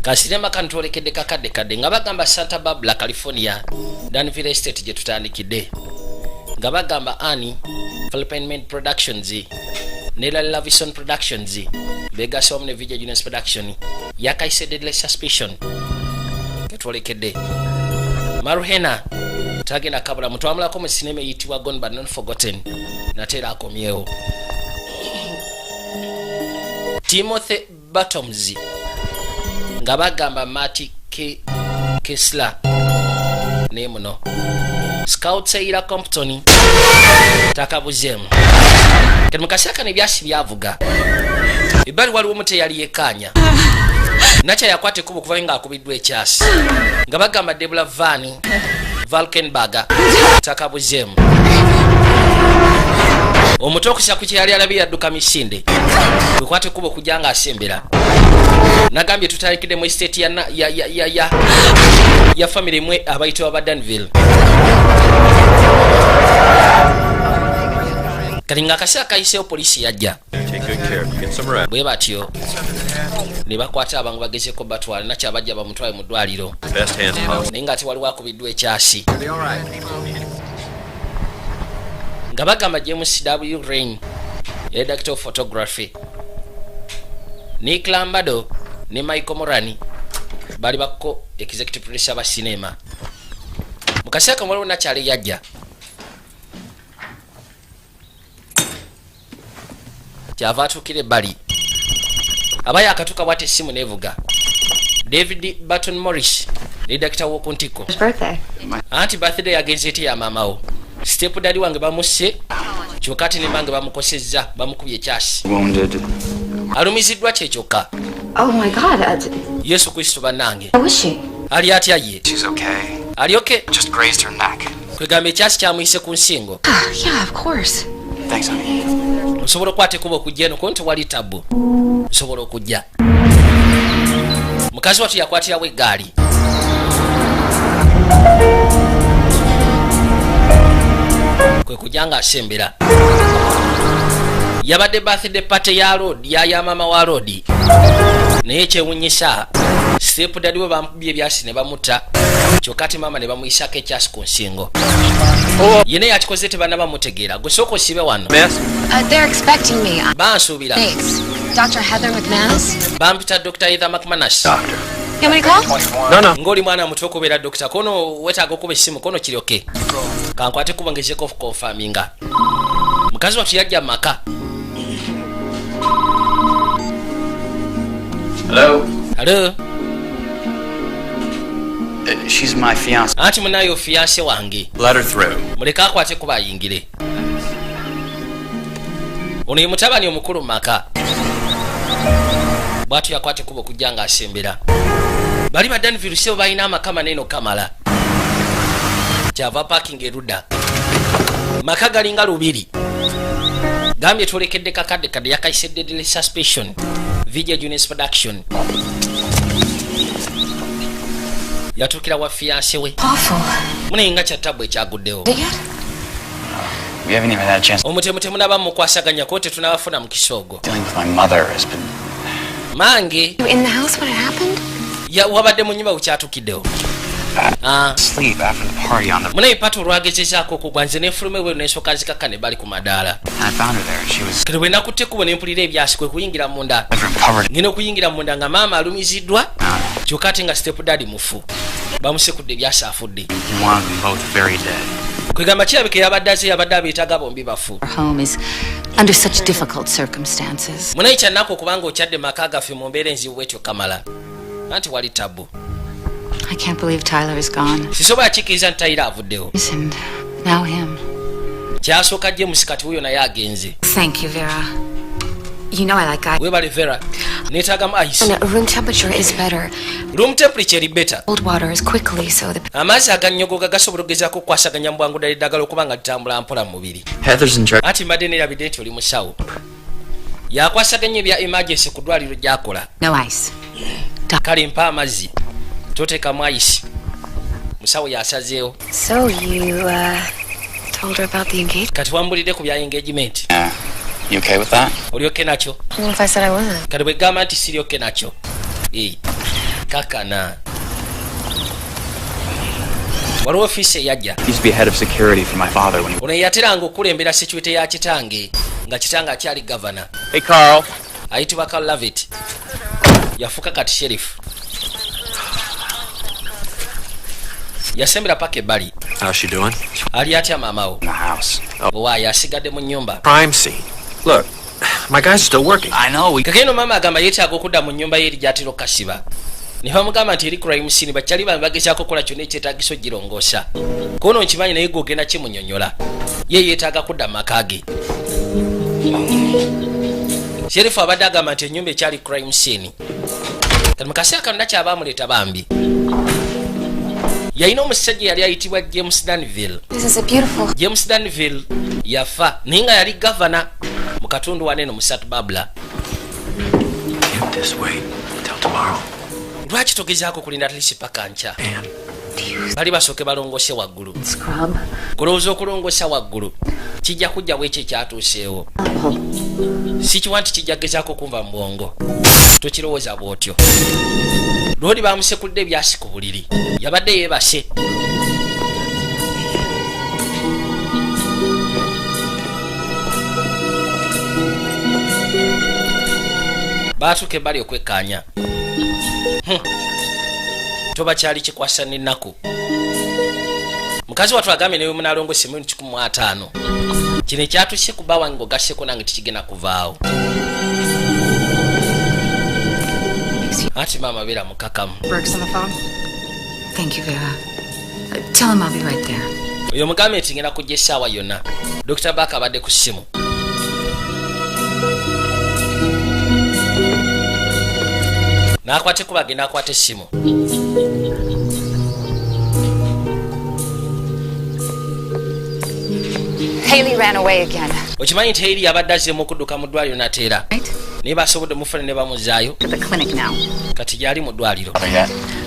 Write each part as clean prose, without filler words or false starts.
Kasinema kantolekedde kakadde nga bagamba Santa Barbara, California, Danville Estate gye tutandikidde. Nga bagamba Annie Philippine Made Productions ne Lavison Productions begase wamu ne Video Genius Production yakayise Deadly Suspicion ketwolekedde. Maruhena tagenda kabula mutwamulako mu sinema eyitibwa Gone But Not Forgotten natera akomyewo. Timothy Bottoms nga bagamba Mati Kessler ne muno Scout Seira Compton takabuzemu kati mukasaka ne byasi byavuga ibali waliwo mute yali yekanya nacha yakwate kubo kuva nga akubiddwa ekyasi nga bagamba Debula Vani Valkenberger takabuzemu omuto okusa ku kyali alabi yadduka misinde bikwate kubo kujanga asembera nagambye tutalikide mu estate ya family mwe abayitwa ba Danville kalinga kasaka iseo polisi yajja bwe batyo ne bakwata abantu bagezeko batwala nakya bajja bamutwaye mu ddwaliro nenga ati waliwo akubiddwa ekyasi nga bagamba James W. Rain director of photography Nick Lambado ne Michael Morani bali bako executive producer ba cinema mukasaka mwaliwo nakyali yajja kyava atukire bali abaya akatuka bwate simu nevuga David Burton Morris ne director wo Kuntiko anti birthday yagenze eti ya mamawo step daddy wange bamusse kyokati ne bange bamukosezza bamukubye kyasi alumiziddwa kyekyoka. Oh my God. Yesu Kristo banange. How is she? Ali atya ye? She's okay. Ali okay? Just grazed her neck. Kwegambe kyasi kyamuyise ku nsingo. Yeah, of course. Thanks, honey. Osobola okwate kubo okujja eno konti wali tabu. Osobola okujja. Mukazi watu yakwatirawo eggaali. Kwe kujanga asembera. Yabadde birthday party ya road ya mama wa road naye kyewunyisa step daddy we bamubye byasi ne bamuta kyokati mama ne bamuyisako ekyasi ku nsingo yene yakikoze tebana bamutegeera gusoko sibe wano They're expecting me. Bansuubira Thanks. Dr. Heather McManus? bampita Dr. Heather McManus. Doctor. You want me to call? No. ngoli mwana muto okubeera dokita kono wetaaga okuba essimu kono kiryoke kankwate kubangezeko confirminga mukazi watu yajja maka. Hello. She's my fiance. Anti munayo fiance wange. Let her through. Muleka akwate kuba ayingire. Ono ye mutabani omukulu maka. Bwatu yakwate kuba kujanga asembera. Bali ba Danville sebo balina amakama neno kamala. Kyava parking erudda. Maka galinga lubiri. Gambye tulekedde kakadde yakayise Deadly Suspicion Video Genius Production yatukira wa fiance we munenga kyatabu ekyaguddewo We haven't even had a chance. omutemu naba mukwasaganya kote tunabafuna mu kisoogo Dealing with my mother has been. mange You in the house when it happened? ya wabadde mu nyumba ukyatukiddewo Sleep after the party on the. munaye pato olwagezezaako okugwa nze n'efulume we n'esooka zikakka ne bali ku madaala I found her there. She was. kati bwe nakutte kubo ne mpulira ebyasi kwe kuyingira munda Bedroom covered. ngina okuyingira munda nga maama alumiziddwa kyokka ate nga step daddy mufu bamusekudde ebyasi afudde One of them both very dead. kwegamba kirabika yabadde abeetaaga bombi bafu Our home is under such difficult circumstances. munaye kyannako okubanga okyadde maka gaffe mu mbeera enzibu bwetyo kamala anti wali tabu I can't believe Tyler is gone. sisobola kikkiriza nti tayira avuddewo And now him. kyasooka James kati wuyo naye agenze Thank you, Vera. You know I like ice. webale vera neetaagamu ice And room temperature is better. room temperature eri better Cold water is quickly so the amazzi agannyogoga gasobola okugezaako okukwasaganya mu bwangu ddala eddagala okuba nga litambula mpola mu mubiri Heather's in charge. anti mbadde neerabidde nti oli musawo yakwasaganya ebya emergency ku ddwaliro gyakola No ice. kale mpa amazzi toteekamu ice musawo yasazeewo So you told her about the engagement. Kati wambulidde ku bya engagement. Yeah. You okay with that? Oli okay nakyo? What if I said I wasn't? Kati bwe gamba nti siri okay nakyo. Kakana. Waliwo ofiisi eyajja. He used to be head of security for my father when he... Ono yateranga okulembera security ya kitange nga kitange akyali governor. Hey, Carl. Ayitibwa Carl Lovett. Yafuuka kati sheriff. Yasembera paka ebbali. How's she doing? Ali atya maamawo? In the house. Waayo asigadde mu nnyumba. Crime scene. Look, my guys are still working. I know, we... Kakeno maama agamba yeetaaga okudda mu nnyumba ye eri gy'atera okukasiba. Ne bamugamba nti eri crime scene bakyali bambi bagezaako okukola kyonna ekyetaagisa ogirongoosa. Kono nkimanyi naye gw'ogenda kimunyonyola. Ye yeetaaga kudda mu maka ge. Sheriff abadde agamba nti ennyumba ekyali crime scene. Kati mu kaseera kano nakyaba amuleeta bambi. Yalina omusajja yali ayitibwa James Danville. This is a beautiful. James Danville yafa naye nga yali governor mu katundu wane eno mu Santa Barbara. Can't this wait till tomorrow? Lwaki togezaako kulinda atlisi paka nkya? Bali basooke balongose waggulu. Scrub. Kulowooza okulongosa waggulu kijja kujja bwekyo ekyatuuseewo. Si kiwa nti kijja gezaako kunva mu bwongo. Tokirowooza bw'otyo. Lwoli bamusekulidde ebyasi ku buliri. Yabadde yeebase. Baatuuka ebbali okwekkaanya. Toba kyali kikwasa n'ennaku. Mukazi wattu agambye newe munalongose mu 15. Kino ekyatuuse ku bba wange ng'ogasseko nange tikigenda kuvaawo. Ati maama beera mukakamu. Burke's on the phone. Thank you, Vera. Tell him I'll be right there. Oyo mugambe nti ngenda kujja essaawa yonna. Dr. Barker abadde ku ssimu. N'akwate kuba agenda akwate essimu. Haley ran away again. Okimanyi nti Haley abadde azzeemu okudduka mu ddwaliro nateera. Right? Naye basobodde mufune ne bamuzaayo. To the clinic now. Kati gyali mu ddwaliro.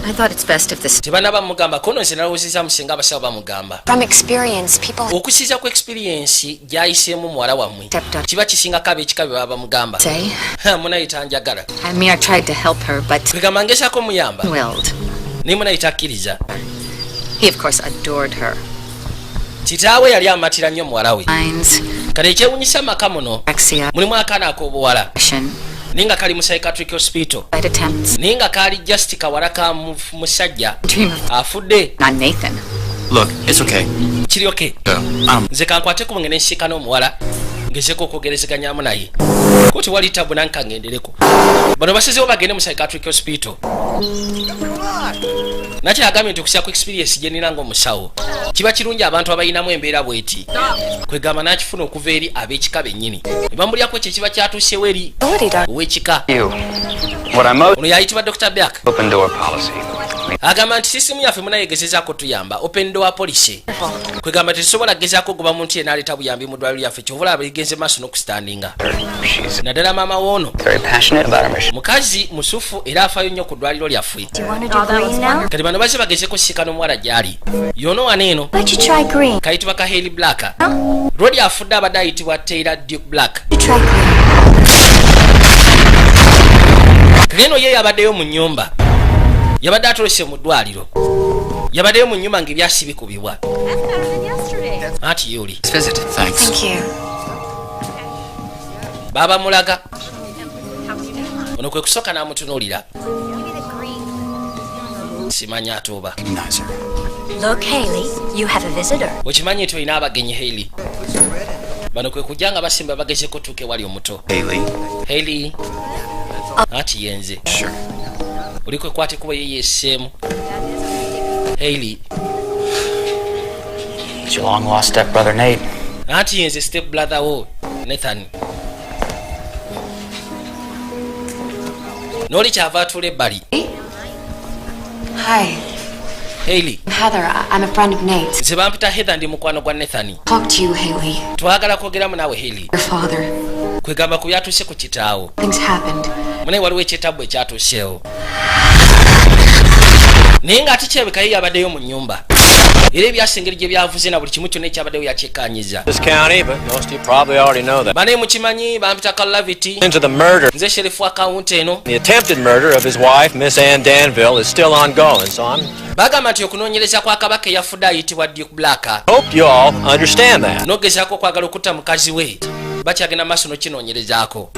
I thought it's best if this... Tebanaba mugamba kono nze nalowoozezza musinga abasawo bamugamba. From experience, people Okusiza ku experience gy'ayiseemu muwala wammwe. Kiba kisingako ab'ekika bye baba bamugamba. say. Munayita njagala. I tried to help her, but... Kwegamba ngezaako muyamba. willed. Naye munayita akkiriza. He, of course, adored her. Kitaawe yali amatira nnyo muwala we. Minds, Kale ekyewunyisa maka muno anorexia, mulimu akaana ak'obuwala. depression, Naye nga kali mu psychiatric hospital. suicide attempts. Naye nga kaali just kawala ka musajja Dream of... afudde. not Nathan. Look, it's okay. Kiri okay. Nze kankwate ku ngene nsiikana omuwala ngezeeko okwogerezeganyaamu naye. Koti wali tabu nanka ngendereko. Bano basezeewo bagende mu psychiatric hospital. Nakyo agambye nti okusa ku experience gye nina ng'omusawo kiba kirungi abantu abayinamu embeera bw'eti. Kwegamba n'akifuna okuva eri ab'ekika bennyini. Ne bamulyako ekyo kiba kyatuusewo eri ow'ekika. You. What I'm most... Ono yayitibwa Dr. Beck. Open door policy. Agamba nti sisimu yaffe munayegezezaako tuyamba open door policy. Kwegamba tetusobola kugezaako ogoba muntu yenna aleeta buyambi mu ddwaliro lyaffe kyovula abegenze maaso n'okustandinga. She's Naddala maama w'ono very passionate about her mission. mukazi musufu era afaayo nnyo ku ddwaliro lyaffe. Do you want to do green now? Kati bano bazze bagezeko siikana omuwala gy'ali. Yono wano eno Why'd you try green? kayitibwa ka Haley Black. Lwoli afudde abadde ayitibwa Taylor Duke Black. You try green. Kageno ye yabaddeyo mu nnyumba. Yabadde atolose mu ddwaliro. Yabaddeyo mu nnyumba ng'ebyasi bikubibwa. Ati yoli. Let's visit. Thanks. Thank you. Baba mulaga. Ono kwe kusooka n'amutunuulira. Simanya atuuba. Recognize her. Look, Haley, you have a visitor. Okimanyi nti olina abagenyi Haley. Bano kwe kujja nga basimba bagezeko tuuke wali omuto. Haley. Haley. Ati yenze. Sure. Oli kwe kwate kuba ye yeesseemu. Haley. It's your long lost stepbrother Nate. Ati yenze step brother wo Nathan. Noli kyava atula ebbali. Hi, Haley. I'm Heather. I'm a friend of Nate's. Nze bampita Heather ndi mukwano gwa Nathan. Talk to you, Haley. Twagala kwogeramu naawe Haley. Your father. Kwegamba ku byatuuse ku kitaawo. Things happened. Munaye waliwo ekyettabbu ekyatuuseewo. Naye ng'ate kyebeka ye yabaddeyo mu nnyumba. era ebyasengeri gye byavuze na buli kimu kyonna ekyabaddewo yakyekanyiza. This county, but most of you probably already know that. Bane mukimanyi bampita Calavity. Into the murder. Nze sherifu account eno. The attempted murder of his wife, Miss Ann Danville, is still ongoing, so bagamba nti okunoonyereza kwa kabaka eyafudde ayitibwa Duke Black. hope you all understand that. Nogezaako okwagala okutta mukazi we. Bakyagenda maaso n'okinoonyerezaako.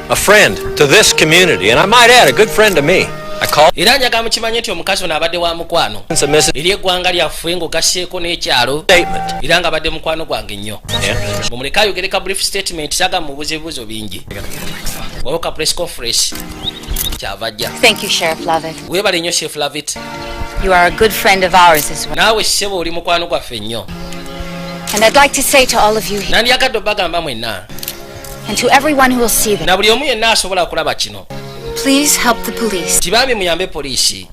A friend to this community, and I might add, a good friend to me. I called Era njagala mukimanye nti omukazi ono abadde wa mukwano. Eri eggwanga lyaffe ng'ogasseeko n'ekyalo. Statement. Era nga abadde mukwano gwange nnyo. Yeah. Mumuleka ayogereka brief statement saga mubuuza ebibuuzo bingi. Wawoka press conference. Kyava ajja. Thank you, Sheriff Lovett. Weebale nnyo Chef Lavit. You are a good friend of ours as well. Naawe ssebo oli mukwano gwaffe nnyo. And I'd like to say to all of you here, Nandyagadde obagamba mwenna. and to everyone who will see them, Na buli omu yenna asobola okulaba kino. Please help the police. Tibambi muyambe poliisi.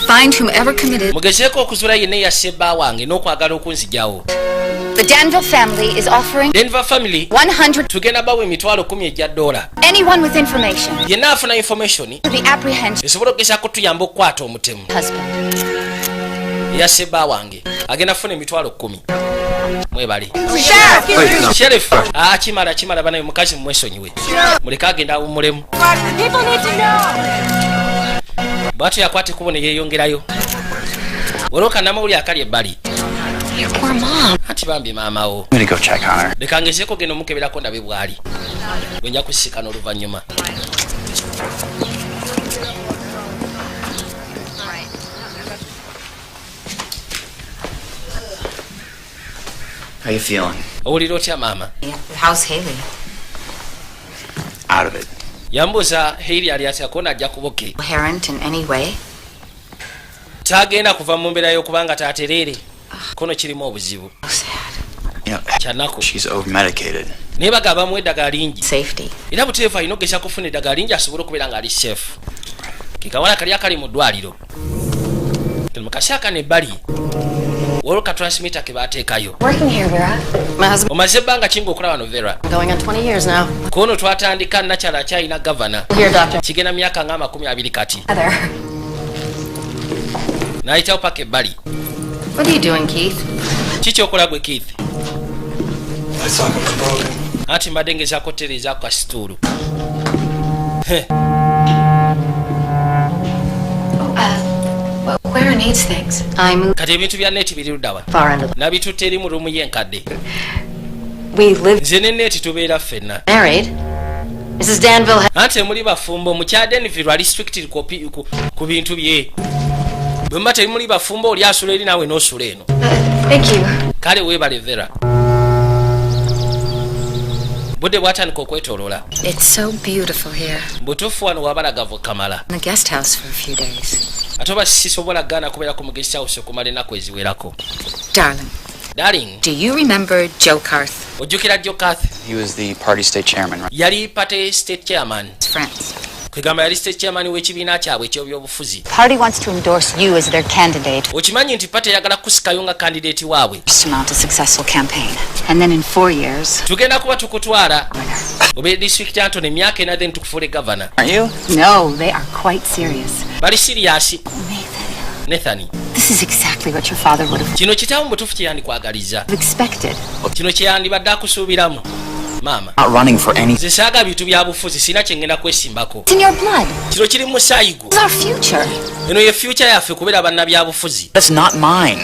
Find whomever committed. Mugezeeko okuzuula yenna eyasse bba wange n'okwagala okunzijawo. the Danville family is offering Denver family 100 tugenda bawa emitwalo 10 egya $. anyone with information Yenna afuna information to the apprehension esobola okugezaako tuyamba okukwata omutemu. husband. Eyasse bba wange agenda kufuna emitwalo 10. Mwebale. Sheriff! Sheriff, kimala banaye mukazi mumwesonyiwe. Muleka agenda awummulemu. People need to know. Bwatu yakwate kubo ne yeeyongerayo. Oloka namawuli akali ebbali. Poor mom. Ati bambi maama wo. I'm gonna go check on her. Leka ngezeeko genda omukeberako ndabe bwali. Bwe nja kusisikana oluvannyuma. How you feeling? Owulira otya maama? How's Haley? Out of it. Yambuuza Hailey ali atya ko najja kuboke. Coherent in any way? Tagenda kuva mu mbeera y'okubanga taatereere. Kono kirimu obuzibu. So sad. You know, Kyanaku. she's over-medicated. Naye bagamba mu eddagala lingi. Safety. Era buteefu alina okugeza kufuna eddagala lingi asobole okubeera ng'ali safe. Kekawala kali akali mu ddwaliro. Mu kaseera kano ebbali waliwo ka transmitter ke baateekayo. Working here, Vera. My husband Omaze ebbanga kinga okulaba wano Vera. going on 20 years now. Kono twatandika nakyala akyalina gavana. Here, doctor. Kigenda myaka nga 20 kati. Hi there. N'ayitawo paka ebbali. What are you doing, Keith? Kiki okola gwe Keith? My socket was broken. Anti mbadde ngezaako kutereezaako kasituulu. Where are Nate's things? I moved Kati ebintu bya Neeti biri ludda wa? far into the... Nabitutte eri mu ruumu y'enkadde. We live Nze ne Neeti tubeera ffenna. married. Mrs. Danville had... Anti muli bafumbo mukyala Denville ali restricted ku bintu bye. Bwe mba temuli bafumbo oli asula eri naawe n'osula eno. Thank you. Kale weebale Vera. Budde bwatandika okwetooloola. It's so beautiful here. Butuufu wano wabalagavu kamala. In the guest house for a few days. Ate oba sisobola gaana kubeera ku guest house okumala ennaku eziwerako. Darling, Darling, do you remember Joe Carth? ojjukira Joe Carth? He was the party state chairman, right? Yali party state chairman. His friends. Kwegamba yali state chairman w'ekibiina kyabwe eky'ebyobufuzi. Party wants to endorse you as their candidate. Okimanyi nti pate eyagala kusikayo nga kandidate waabwe. To mount a successful campaign. And then in 4 years... Tugenda kuba tukutwala obe district Anthony emyaka ena then tukufuule governor. Aren't you? No, they are quite serious. Bali serious. Nathan, This is exactly what your father would have kino kitaawo mutuufu kye yandikwagaliza. expected. Kino kye yandibadde akusuubiramu. Maama, Not running for any. nze saaga bintu bya bufuzi sina kye ngenda kwesimbako. It's in your blood. Kino kiri mu musaayi gwo. It's our future. Eno ye future yaffe kubeera bannabyabufuzi. That's not mine.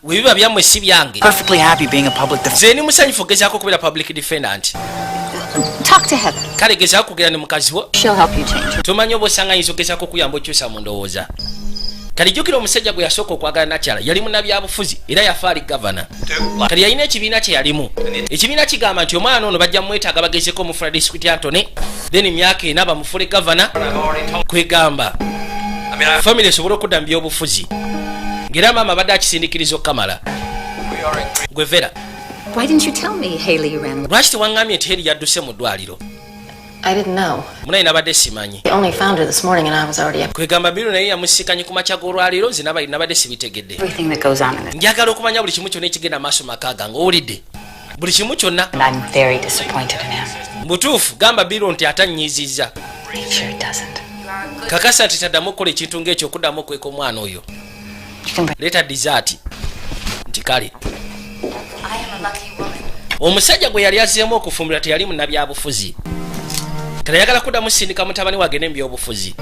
We biba byammwe si byange. Perfectly happy being a public defender. Nze ni musanyufu gezaako kubeera public defendant. Talk to Heather. Kale gezaako kugera ne mukazi wo. She'll help you change it. Tumanyi oba osanga ayinza okugezaako okuyamba okyusa mu ndowooza. Kali jjukira omusajja gwe yasooka okwagala nakyala yali munnabyabufuzi era yafa ali gavana. Kali yalina ekibiina kye yalimu. Ekibiina kigamba nti omwana ono bajja mumwetaaga bagezeko omufula district Anthony then emyaka ena bamufule gavana. Kwegamba family esobole okudda mu byobufuzi ng'era maama badde akisindikiriza okukamala. Gwe Vera, Why didn't you tell me Haley ran? lwaki tewaŋŋambye nti Heri yadduse mu ddwaliro? I didn't know. Munaye nabadde simanyi. I only found her this morning and I was already up. Kwegamba Biru naye yamusisikanye ku makya g'olwaliro nze nabadde sibitegedde. Everything that goes on in it. Njagala okumanya buli kimu kyonna ekigenda maaso maka gange owulidde? Buli kimu kyonna. And I'm very disappointed in him. Mutuufu gamba Biru nti Sure it doesn't. kakasa nti taddamu okukola ekintu ng'ekyo okuddamu okweka omwana oyo. leeta dessert nti kale I am a lucky woman. omusajja gwe yali azzeemu okufumbira teyali munnabyabufuzi kale yagala kuddamu sindika mutabani wagende mu byobufuzi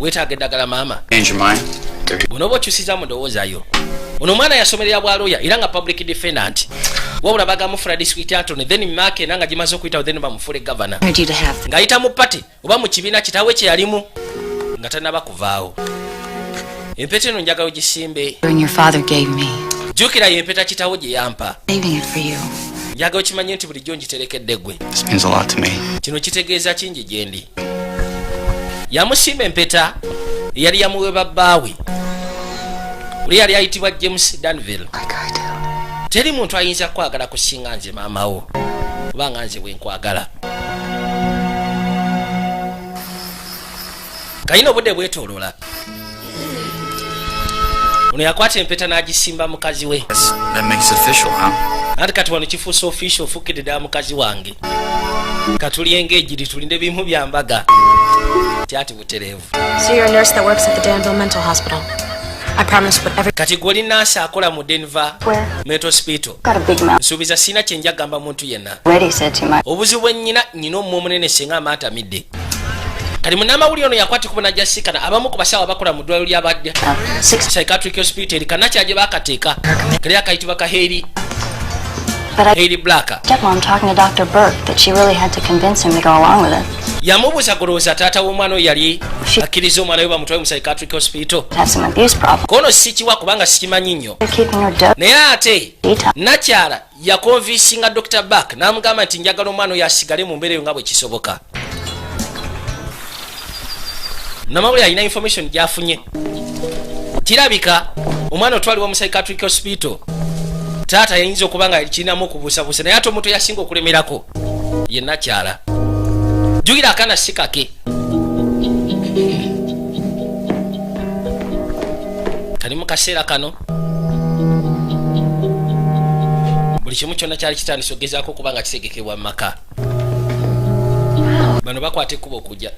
weetaaga eddagala maama Change your mind. buno oba okyusiza mu ndowoozayo ono omwana yasomerera bwaloya era nga public defendant wabula bagamufula district attorney then mark ena nga gimaze okuyitawo then bamufule governor ng'ayita mu pati oba mu kibiina kitaawe kye yalimu nga tanaba kuvaawo empeta eno njagala ogisimbe jjukira yempeta kitaawo gye yampa njagala okimanye nti bulijjo ngiterekedde ggwe kino kitegeeza kingi gye ndi yamusimba empeta eyali yamuweba bbaawe oli yali ayitibwa James Danville teri muntu ayinza kwagala kusinga nze maamawo kubanga nze bwenkwagala kayina obudde bwetoolola ono yakwata empeta n'agisimba mukazi we anti kati wano kifuusa official ofukidde ddala mukazi wange katuli engejiri tulinde bimu bya mbaga tyati butereevu kati gwoli naasi akola mu Denver Mental Hospital nsuubiza sina kyenja gamba muntu yenna obuzibu bwennyina nyina omumu omunene singa amaatamidde kati munnamawulire ono yakwati kubona jasikana abamu ku basawo abakola mu ddwaliro ly'abadya psychiatric hospital kanakyaje bakateeka kali akayitibwa ka Hailey Black yamubuuza golowooza taata w'omwana oyo yali akkiriza omwana we bamutwale mu psychiatric hospital kono sikiwa kubanga sikimanyi nnyo naye ate nakyala yakonvinsinga Dr. Buck n'amugamba nti njagala omwana oyo asigale mu mbeera eyo nga bwe kisoboka namawulire alina information gyafunye kirabika omwana otwalibwa mu psychiatric hospital taata yayinza okuba nga kirinamu okubuusabuusa naye ate omuntu yasinga okulemerako ye nakyala jjukira akaana si kake kali mu kaseera kano buli kimu kyonna kyali kitandise ogezaako okuba nga kitegekebwa mu maka bano bakwata ekkuba okujja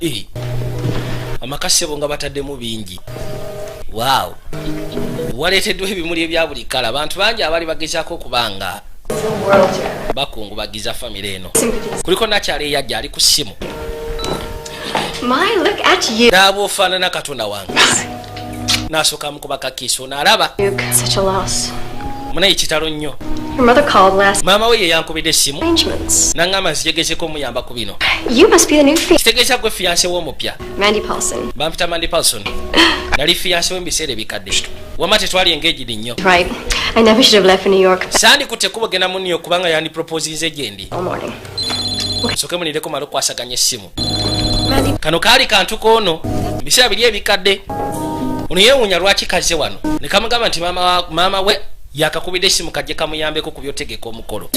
amaka ssebo nga bataddemu bingi waaw waleeteddwa ebimuli ebya buli kala abantu bangi abali bagezaako okubanga bakungubagiza famire eno kuliko nakyala eyajja ali ku ssimu naaba ofaanana katonda wange nasooka mukuba kakiiso naalaba munaye kitalo nnyo maama we ye yankubidde essimu naŋŋamba nzijegezeko omuyamba ku bino kitegeeza gwe fiyanse w'omupya bampita Mandy Paulson nali fiyanse we mu biseera ebikadde wama tetwali engejiri nnyo sandikutte ekkubo genda mu New York kubanga yandi proposinze gyendi soke munireko mala okwasaganya essimu kano kaali kantu koono mu biseera biri ebikadde ono yeewuunya lwaki kaze wano ne kamugamba nti maama we yakakubidde essimu kajje kamuyambeko ku byotegeka omukolo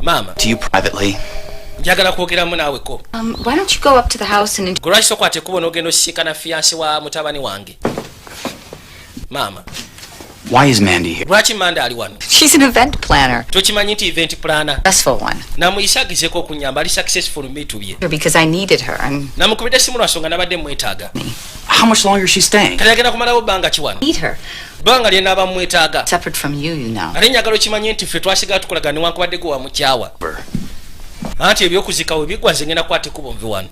maama njagala kwogeramu naaweko golwaki sokwata ekkubo n'ogenda osisinkana fiyanse wa mutabani wange maama lwaki Manda ali wano tokimanyi nti event planner namuyisa agezeeko okunyamba ali successful mu bitu bye namukubidde essimu lwasonga nabadde mwetaaga kale agenda kumalawo bbanga kiwano bbanga lyenaaba mumwetaaga ate njagala okimanye nti ffe twasigala tukolagana newankubadde gwe wamukyawa anti ebyokuzika we bigwa nze ngenda kwata ekkubo nvi wano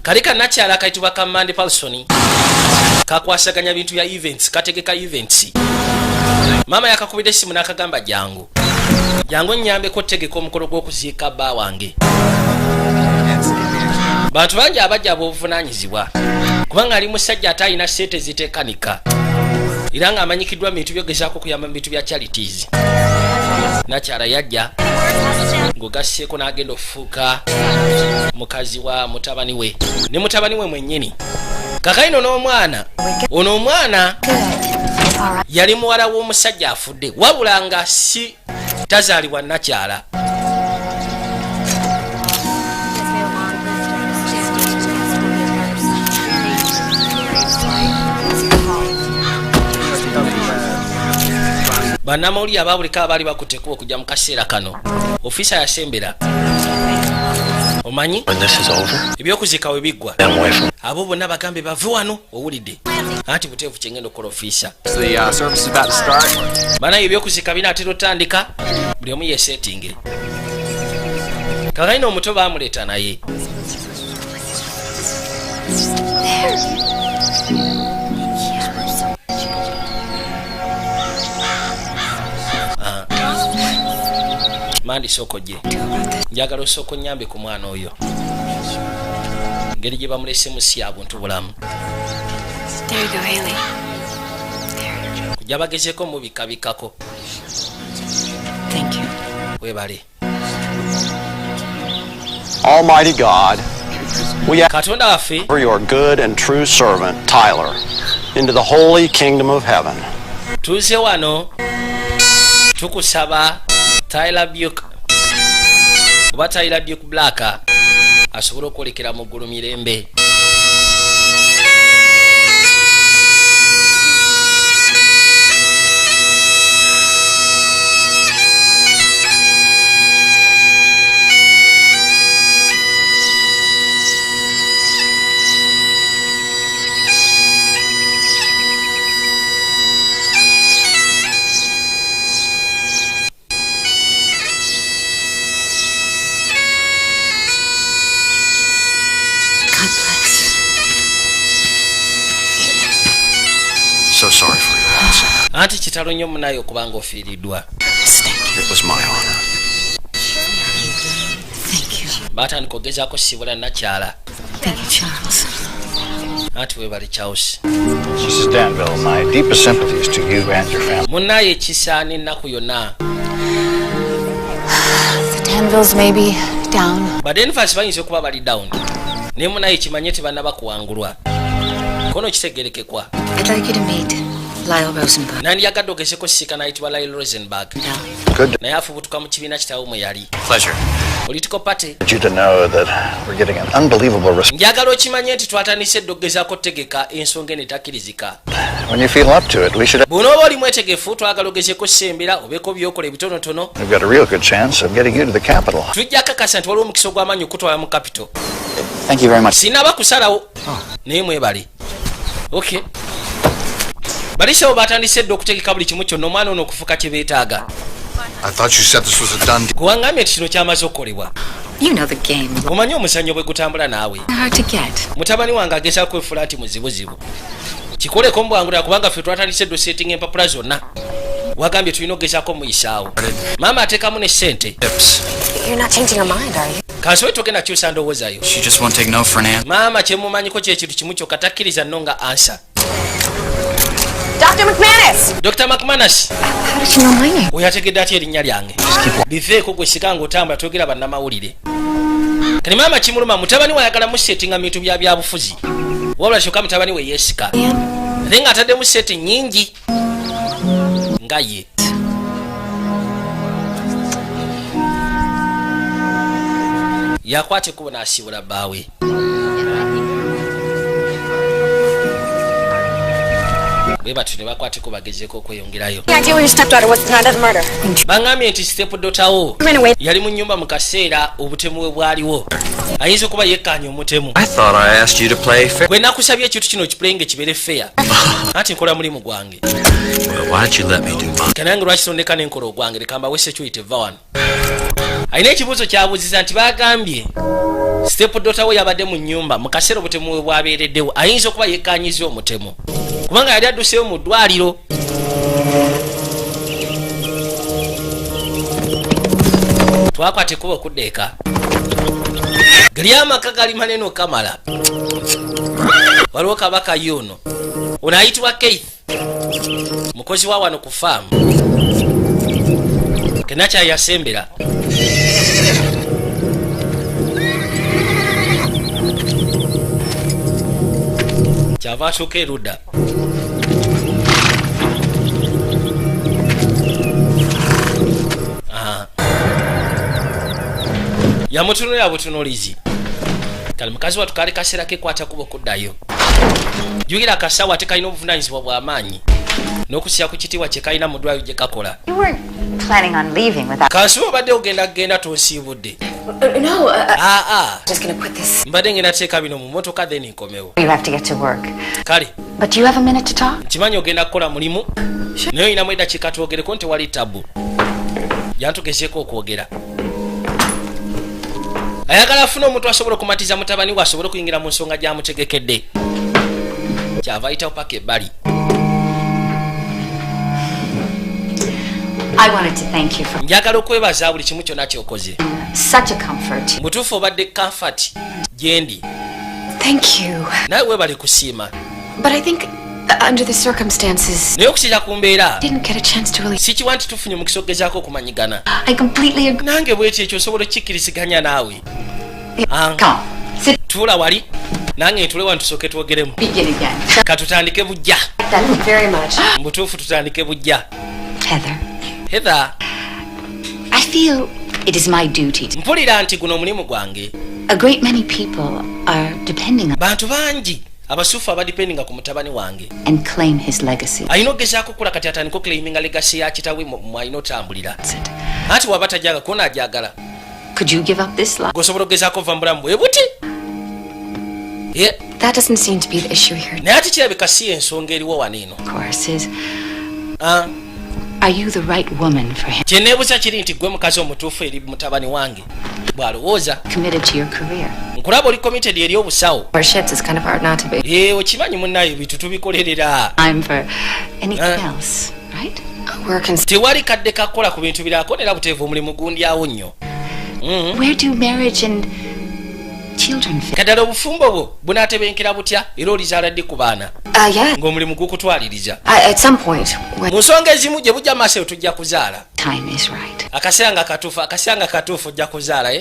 kali kanakyala akayitibwa ka Mandy Paulson kakwasaganya bintu bya events kategeka events maama yakakubidde essimu n'akagamba jangu nnyambeko otegeka omukolo gw'okuziika bba wange bantu bangi abajja ab'obuvunaanyizibwa kubanga ali musajja ate alina sente ziteekanika era ng'amanyikiddwa mu bintu byogezaako okuyamba mu bintu bya charities nakyala yajja ng'ogasseeko n'agenda okufuuka mukazi wa mutabani we ne mutabani we mwennyini kakaino n'omwana ono omwana yali muwala w'omusajja afudde wabula nga si tazaalibwa nakyala bannamawulire abaabulika abaali bakutte ekkubo okujja mu kaseera kano ofisa yasembera omanyi When this is over, ebyokuzika we biggwa then away from abo bonna bagambe bave wano owulidde anti buteefu kyengenda okukola ofiisa The service is about to start. banayo ebyokuzika binaatera otandika buli omu yeseetinge kakalina omuto baamuleeta naye mandi soko gye njagala osooka onyambe ku mwana oyo ngeri gye bamulesemu si ya buntu bulamu kujja bagezeko mubikabikako webale Almighty God, we ask katonda waffe for your good and true servant, Tyler, into the holy kingdom of heaven. tuze wano tukusaba Tyler Duke oba Tyler Duke Black asobole okwolekera mu ggulu mirembe so sorry for your loss. anti kitalo nnyo munaye okubanga ofiiriddwa It was my honor. baatandika ogezaako sibula nakyala Thank you, Charles. anti webali Charles Mrs. Danville, my deepest sympathies to you and your family. munnaye ekisaana ennaku yonna The Danvilles may be down. badenfas bayinza okuba bali down naye munaye kimanye tebannaba kuwangulwa kono kitegerekekwa I'd like you to meet Lyle Rosenberg. nandiyagadde ogezeko sisiika nayitibwa Lyle Rosenberg Good naye afubutuka mu kibiina kitawo mwe yali Pleasure. political party for you to know that we're getting an unbelievable response. njagala okimanye nti twatandise edde okugezaako otegeka ensonga eno etakkirizika When you feel up to it, we should have, bw'onooba oli mwetegefu twagala ogezeeko sembera obeeko byokola ebitonotono we've got a real good chance of getting you to the capital. tujja kakasa nti waliwo omukisa ogw'amaanyi okutwala mu capito Thank you very much. sinaba kusalawo naye mwebale okay balisawo batandise edde okutegeka buli kimu kyonna omwana ono okufuka kye beetaaga I thought you said this was a done deal. gwangambye nti kino kyamaze okukolebwa You know the game. omanyi omuzannyo bwe gutambula naawe They're hard to get. mutabani wange agezaako kwefuula nti muzibuzibu kikoleko mubwangulira kubanga ffe twatandise edde osetinga empapula zonna wagambye tulina okugezaako muyisaawo maama ateekamu ne ssente You're not changing your mind, are you? kansobe togenda kyusa ndowoozayo She just won't take no for an answer. maama kyemumanyiko kyekintu kimu kyokka takkiriza nno nga ansa Dr. McManus! dr mcmanus How did you know my name? oyo ategedde atya erinnya lyange biveeko gwe sikanga otambula twogera bannamawulire kati maama kimuluma mutabani we ayagala musetinga mu bintu bya byabufuzi wabula kyokka mutabani we yeesika ate nga ataddemu sete nnyingi nga ye yakwata ekkubo n'asiibula bbaawe bwe batu ne bakwateko bagezeeko okweyongerayo The idea where your stepdaughter was not of murder. baŋŋambye nti step dotawo Ran away. yali mu nnyumba mu kaseera obutemu bwe bwaliwo ayinza okuba yekkaanya omutemu I thought I asked you to play fair. gwe nakusabye ekintu kino kipulenge kibeere feya anti nkola mulimu gwange Well, why don't you let me do mine? kanange lwaki tondeka n'enkola ogwange leka mbawe security va wano alina ekibuuzo kyabuuziza nti bagambye step dotawo yabadde mu nnyumba mu kaseera obutemu bwe bwabeereddewo ayinza okuba yekkaanyiza omutemu kubanga yali adduseyo mu ddwaliro twakwata ekkuba okudda eka gali amaka gali manene okamala waliwo kabaka yuno ono ayitibwa Keith mukozi wa wano ku faamu kenakyayasembera kyava atuuka erudda yamutunulira butunulizi kale mukazi watu kale kaseera kekwata kuba okuddayo jugira akasawo ate kalina obuvunanyizibwa bw'amaanyi n'okusira ku kitiibwa kye kalina mu ddwaliro gye kakola. You weren't planning on leaving without... Kansi obadde ogenda tonsiibudde. No, Aa. just gonna put this... Mbadde ngenda teeka bino mu motoka then nkomewo. You have to get to work. Kale. But do you have a minute to talk? Nkimanyi ogenda kukola mulimu. Naye olinamu eddakiika twogereko nti tewali tabu. Yantugezeeko okwogera. Ayagala afune omuntu asobola okumatiza mutabani we asobole okuyingira mu nsonga gy'amutegekedde. Kyava ayitawo paka ebbali. I wanted to thank you for... Njagala okwebaza buli kimu kyonna ky'okoze. Such a comfort. Mutuufu obadde comfort gyendi. Thank you. Nawe weebale kusiima. But I think under the circumstances... Naye okusinza ku mbeera. Didn't get a chance to really... Sikiwa nti tufunye omukisa okugezaako okumanyigana. I completely agree. Nange bw'ekyo ekyo osobola okukikkiriziganya naawe. Come on. Sit. Tuula wali. Nange ntule wano tusooke twogeremu. Begin again. Katutandike bujja. Thank you very much. Mutuufu tutandike bujja. Heather, I feel it is my duty to... Mpulira nti guno omulimu gwange. A great many people are depending on... Bantu bangi abasuufu abadipendinga ku mutabani wange. And claim his legacy. Alina okugezaako okukola kati atandika oclaiminga legacy ya kitawe mwalina otambulira. Anti waba tajagala kona ajagala. Could you give up this life? Gosobola okugezaako ova mu bulamu bwe buti. That doesn't seem to be the issue here. Naye ati kirabika si ensonga eriwo wano eno. Of course is... Are you the right woman for him? Kye neebuuza kiri nti gwe mukazi omutuufu eri mutabani wange bw'alowooza. Committed to your career. Nkulaba oli committed eri obusawo. Or shits, it's kind of hard not to be. Okimanyi munnaye bitu tubikolerera. I'm for anything else, right? Work and... Tewali kadde kakola ku bintu birako nera buteevu omulimu gundyawo nnyo. Where do marriage and children fit? Kaddala obufumbo bwo bunaatebenkera butya era olizaala ddi ku baana Yeah. ng'omulimu gukutwaliriza. At some point... Mu nsonga ezimu gye bujja maaso tujja kuzaala. Time is right. Akaseera nga katuufu ojja kuzaala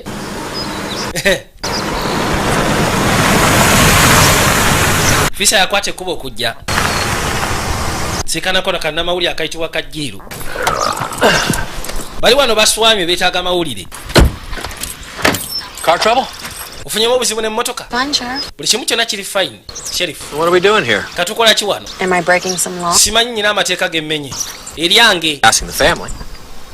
Fisa yakwata ekkuba okujja. Sikanako na kannamawulire akayitibwa kajjiiru. Bali wano baswamye beetaaga mawulire. Car trouble? Ufunyemu obuzibu n'emmotoka? Fine, Sheriff. Buli kimu kyonna kiri fine, Sheriff. What are we doing here? Katukola ki wano? Am I breaking some law? Simanyi nyina amateeka gemmenye. Eryange. Asking the family.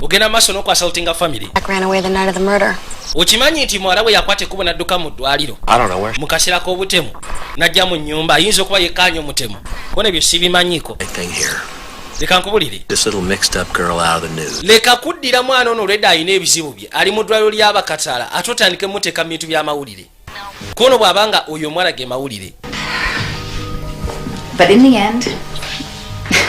Ogenda maaso n'okwasaltinga family. Jack ran away the night of the murder. Okimanyi nti muwala we yakwata ekkubo n'adduka mu ddwaliro. I don't know where. Mu kaseera k'obutemu. N'ajja mu nnyumba ayinza okuba yekkaanya omutemu. Bona ebyo sibimanyiiko. Thing here. Leka nkubulire. This little mixed up girl out of the news. Leka kuddira mwana ono olwedda alina ebizibu bye. Ali mu ddwaliro ly'abakataala ate otandike muteeka mu bintu by'amawulire. Kono bw'abanga oyo omwana ge mawulire. But in the end,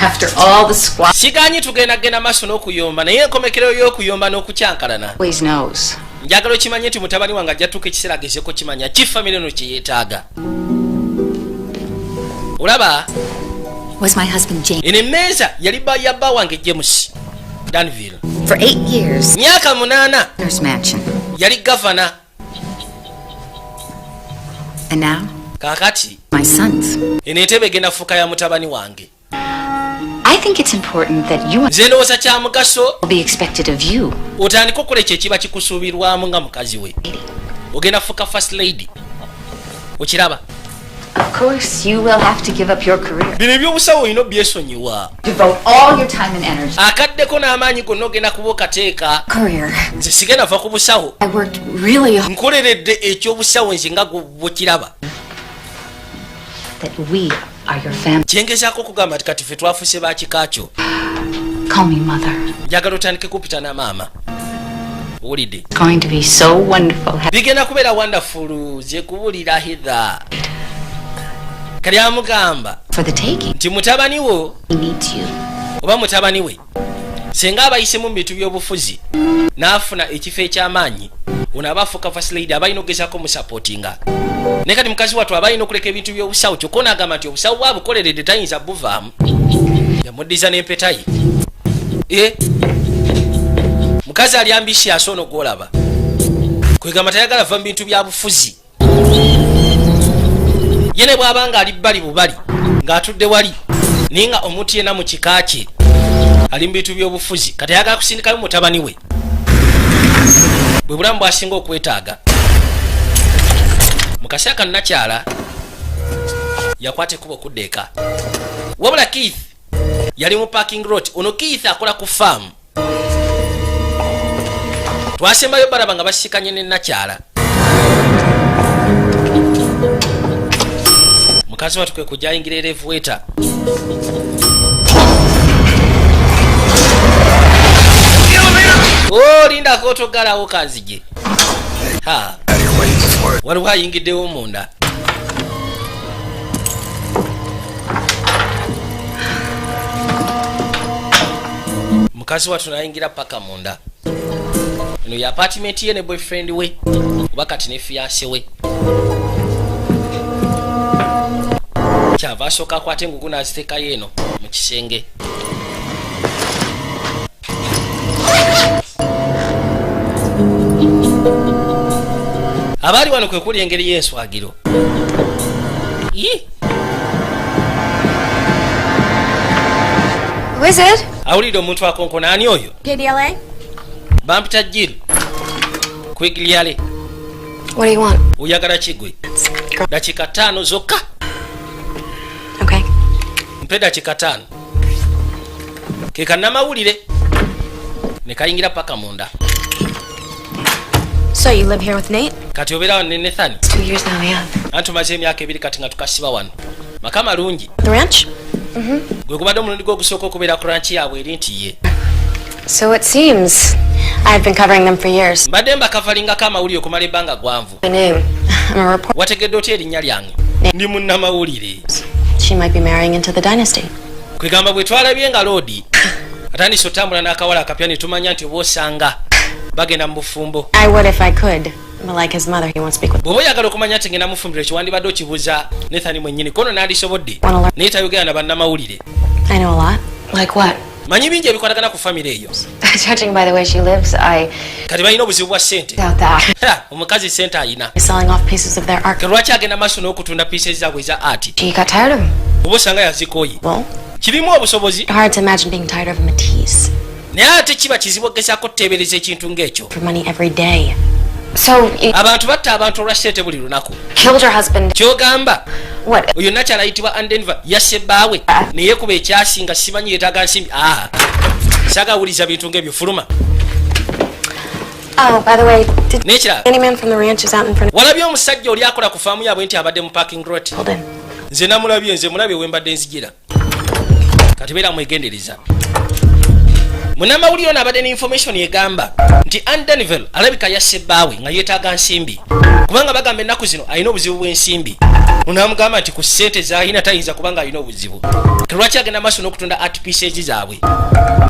after all the squat... Sigaanyi tugenda maaso n'okuyomba naye enkomekero y'okuyomba n'okukyankalana. Always knows. Njagala okimanye nti mutabani wange ajja tuuka ekiseera agezeeko kimanya ki famire eno kye yeetaaga. Olaba? Was my husband James. Eno emmeeza yali ya bba wange James Danville. For 8 years. Myaka 8. Nurse Mansion. Yali gavana. And now? Kaakati. My sons. Eno entebe egenda fuuka ya mutabani wange. I think it's important that you... Nze ndowooza kya mugaso. ...will be expected of you. Otandika okukola ekyo ekiba kikusuubirwamu nga mukazi we. Ogenda fuuka first lady. Okiraba? Of course, you will have to give up your career. Bino ebyobusawo olina obyesonyiwa. Devote all your time and energy. Akaddeko n'amaanyi gonna ogenda kuba okateeka. Career. Nze sigenda va ku busawo. I worked really hard. Nkoleredde ekyobusawo nze nga bwekiraba. That we are your family. Kyengezaako okugamba nti kati ffe twafuse ba kika kyo. Call me mother. Njagala otandike kupita na maama. Owulidde? It's going to be so wonderful. Bigenda kubeera wonderful ze kubulira Heather. Kali amugamba For the taking. nti mutabani wo He needs you. oba mutabani we senga abayisemu mu bintu by'obufuzi n'afuna ekifo eky'amaanyi ono aba afuuka first lady abalina okugezaako musapootinga. Naye kati mukazi wattu abalina okuleka ebintu by'obusawo kyokka onaagamba nti obusawo bwabukoleredde tayinza buvaamu. Yamuddiza n'empeta ye. Mukazi ali ambitious ono gw'olaba. Kwegamba tayagala va mu bintu bya bufuzi. Yene bw'abanga ali bbali bubali ng'atudde wali naye nga omuntu yenna mu kika kye ali mu bintu by'obufuzi kati ayagala kusindikayo mutabani we bwe bulamu bw'asinga okwetaaga. Mu kaseera kano nakyala yakwata ekkubo okudda eka. Wabula Keith yali mu parking lot. Ono Keith akola ku farm. Twasembayo balaba nga basikanye ne nakyala. Mukazi watu kwe kujja ayingira elevator. Oh, linda kotogalawo kanzige. Ha. Waliwo ayingiddewo munda. Mukazi watu nayingira paka munda. Eno ya apartment ye ne boyfriend we. Oba kati ne fiancé we. Kyava asooka akwate engugu n'aziteekayo eno mu kisenge. Abaali wano kwe kuli engeri y'enswagiro. Who is it? Awulidde omuntu akonkona ani oyo? KDLA? Bampita Jill. Kwegilyale. What do you want? Oyagala kigwe? Dakika 5 zokka. Okay. Mpe dakika 5. Keka namawulire. Ne kayingira paka munda. So you live here with Nate? Kati obeera wano ne Nathan? 2 years now, yeah. Tumaze emyaka 2 kati nga tukasiba wano. Maka malungi. The ranch? Gwe gubadde omulundi gw'ogusooka okubeera ku ranch yaabwe eri nti ye. So it seems. I've been covering them for years. Mbadde mbakavalingako amawulire okumala ebbanga gwanvu. My name. I'm a reporter. Wategedde otya erinnya lyange? Ndi munnamawulire. She might be marrying into the dynasty. Kwegamba bwe twalabye nga loodi atandise otambula n'akawala akapya ne tumanya nti oba osanga bagenda mu bufumbo. I would if I could. But like his mother, he won't speak with me. Bw'oba oyagala okumanya nti ngenda mufumbiro ekiwandibadde okibuuza Nathan mwennyini kono nandisobodde naye tayogera na bannamawulire. I know a lot. Like what? Manyi bingi ebikwatagana ku famire eyo. Judging by the way she lives, I Kati balina obuzibu bwa ssente. doubt that. Omukazi ssente alina. He's selling off pieces of their art. Lwaki agenda maaso n'okutunda pieces zaabwe eza art? She got tired of him. Oba osanga yazikooye. Well, Kirimu obusobozi. hard to imagine being tired of Matisse. Naye ate kiba kizibu okugezaako kuteebereza ekintu ng'ekyo. For money every day. So, you Abantu batta abantu olwa ssente buli lunaku. killed your husband. Kyogamba What? oyo nakyala ayitibwa Andenva yasse bbaawe naye kuba ekyasinga simanyi yeetaaga nsimbi. Saagawuliza bintu ng'ebyo fuluma. Oh, by the way, did N'ekirala any man from the ranch is out in front of walabye omusajja oli akola ku faamu yaabwe nti abadde mu parking lot. Hold in. Nze namulabye, nze mulabye we mbadde nzigira. Kati beera mwegendereza. Munnamawulire ono abadde ne information egamba nti Andenville alabika yasse bbaawe nga yeetaaga nsimbi. Kubanga bagamba ennaku zino alina obuzibu bw'ensimbi. Munamugamba nti ku ssente z'alina tayinza kubanga alina obuzibu. Lwaki agenda maaso n'okutunda art pieces zaabwe?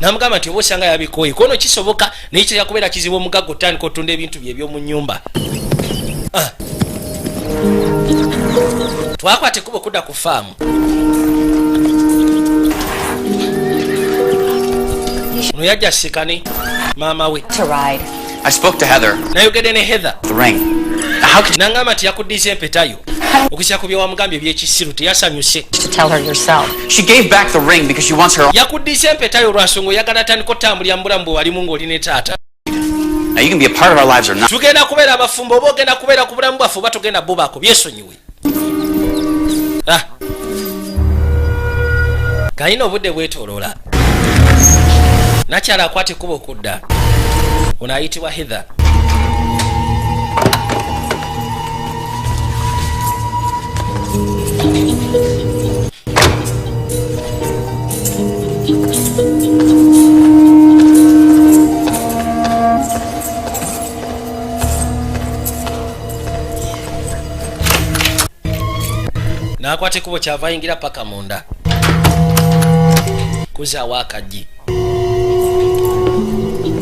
Namugamba nti oba osanga yabikooye kono kisoboka naye kya kubeera kizibu omugagga otandika otunda ebintu bye eby'omu nnyumba. Twakwata ekkubo okudda ku faamu. Ono yajja asikane maama we. To ride. I spoke to Heather. Nayogedde ne Heather. The ring. How could you Nangamba nti yakuddiza empetayo. Okisa ku bye wamugambye eby'ekisiru teyasanyuse. To tell her yourself. She gave back the ring because she wants her. Yakuddiza empetayo lwa nsonga oyagala atandika otambulira mu bulamu bwe walimu ng'oli ne taata. Now you can be a part of our lives or not. Tugenda kubeera abafumbo oba ogenda kubeera ku bulamu bwaffe oba togenda bubaako byesonyiwe. Kalina obudde bwetooloola. Nakyala akwata ekkubo okudda. Ono ayitibwa Heather. N'akwata ekkubo kyava ayingira paka munda. Kuzaawo akaggi.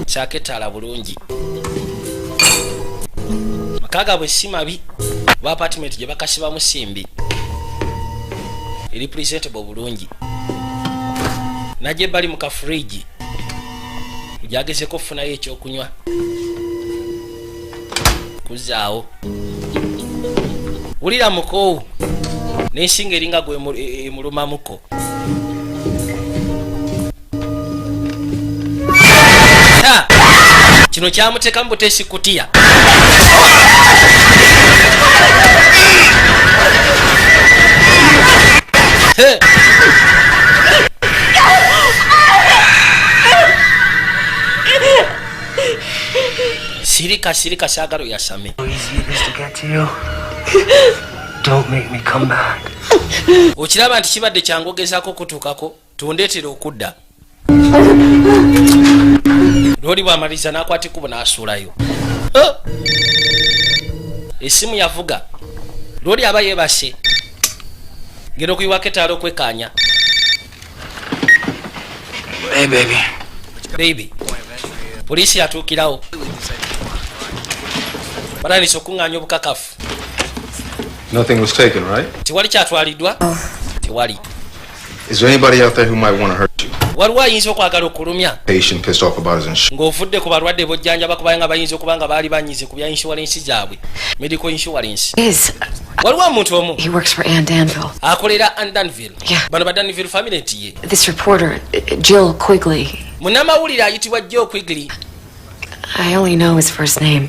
Kyaketaala bulungi. Makaga bwe si mabi. Ba apartment gye bakasibamu simbi. Eri presentable bulungi. Najje bali mu kafriji. Ujagezeko okufunayo ekyokunywa. Kuzaawo. Wulira mukoowu. N'ensinga eringa gwe emulumamuko. Kino kyamuteeka mu buteesi kutiya. sirika saagalo yasame. Don't make me come back. Okiraba nti kibadde kyangogezaako kutuukako tundeetera okudda. Lwoli bw'amaliriza n'akwata ekkubo n'asuulayo. Essimu yavuga. Lwoli aba yeebase. Ngenda okuyiwako etaala okwekaanya. Hey, baby. Baby. Poliisi yatuukirawo. Balaniisa okuŋŋaanya obukakafu. Nothing was taken, right? Tewali kyatwaliddwa? Tewali. Is there anybody out there who might want to hurt you? Waliwo ayinza okwagala okulumya Patient pissed off about his insurance. ng'ovudde ku balwadde bojjanjaba kubanga bayinza okuba nga baali banyize ku bya inshuwalensi zaabwe, medical insurance. Waliwo omuntu omu He works for Anne Danville. akolera Anne Danville. Yeah. Bano ba Danville family nti ye. This reporter, Jill Quigley. Munnamawulire ayitibwa Joe Quigley. I only know his first name.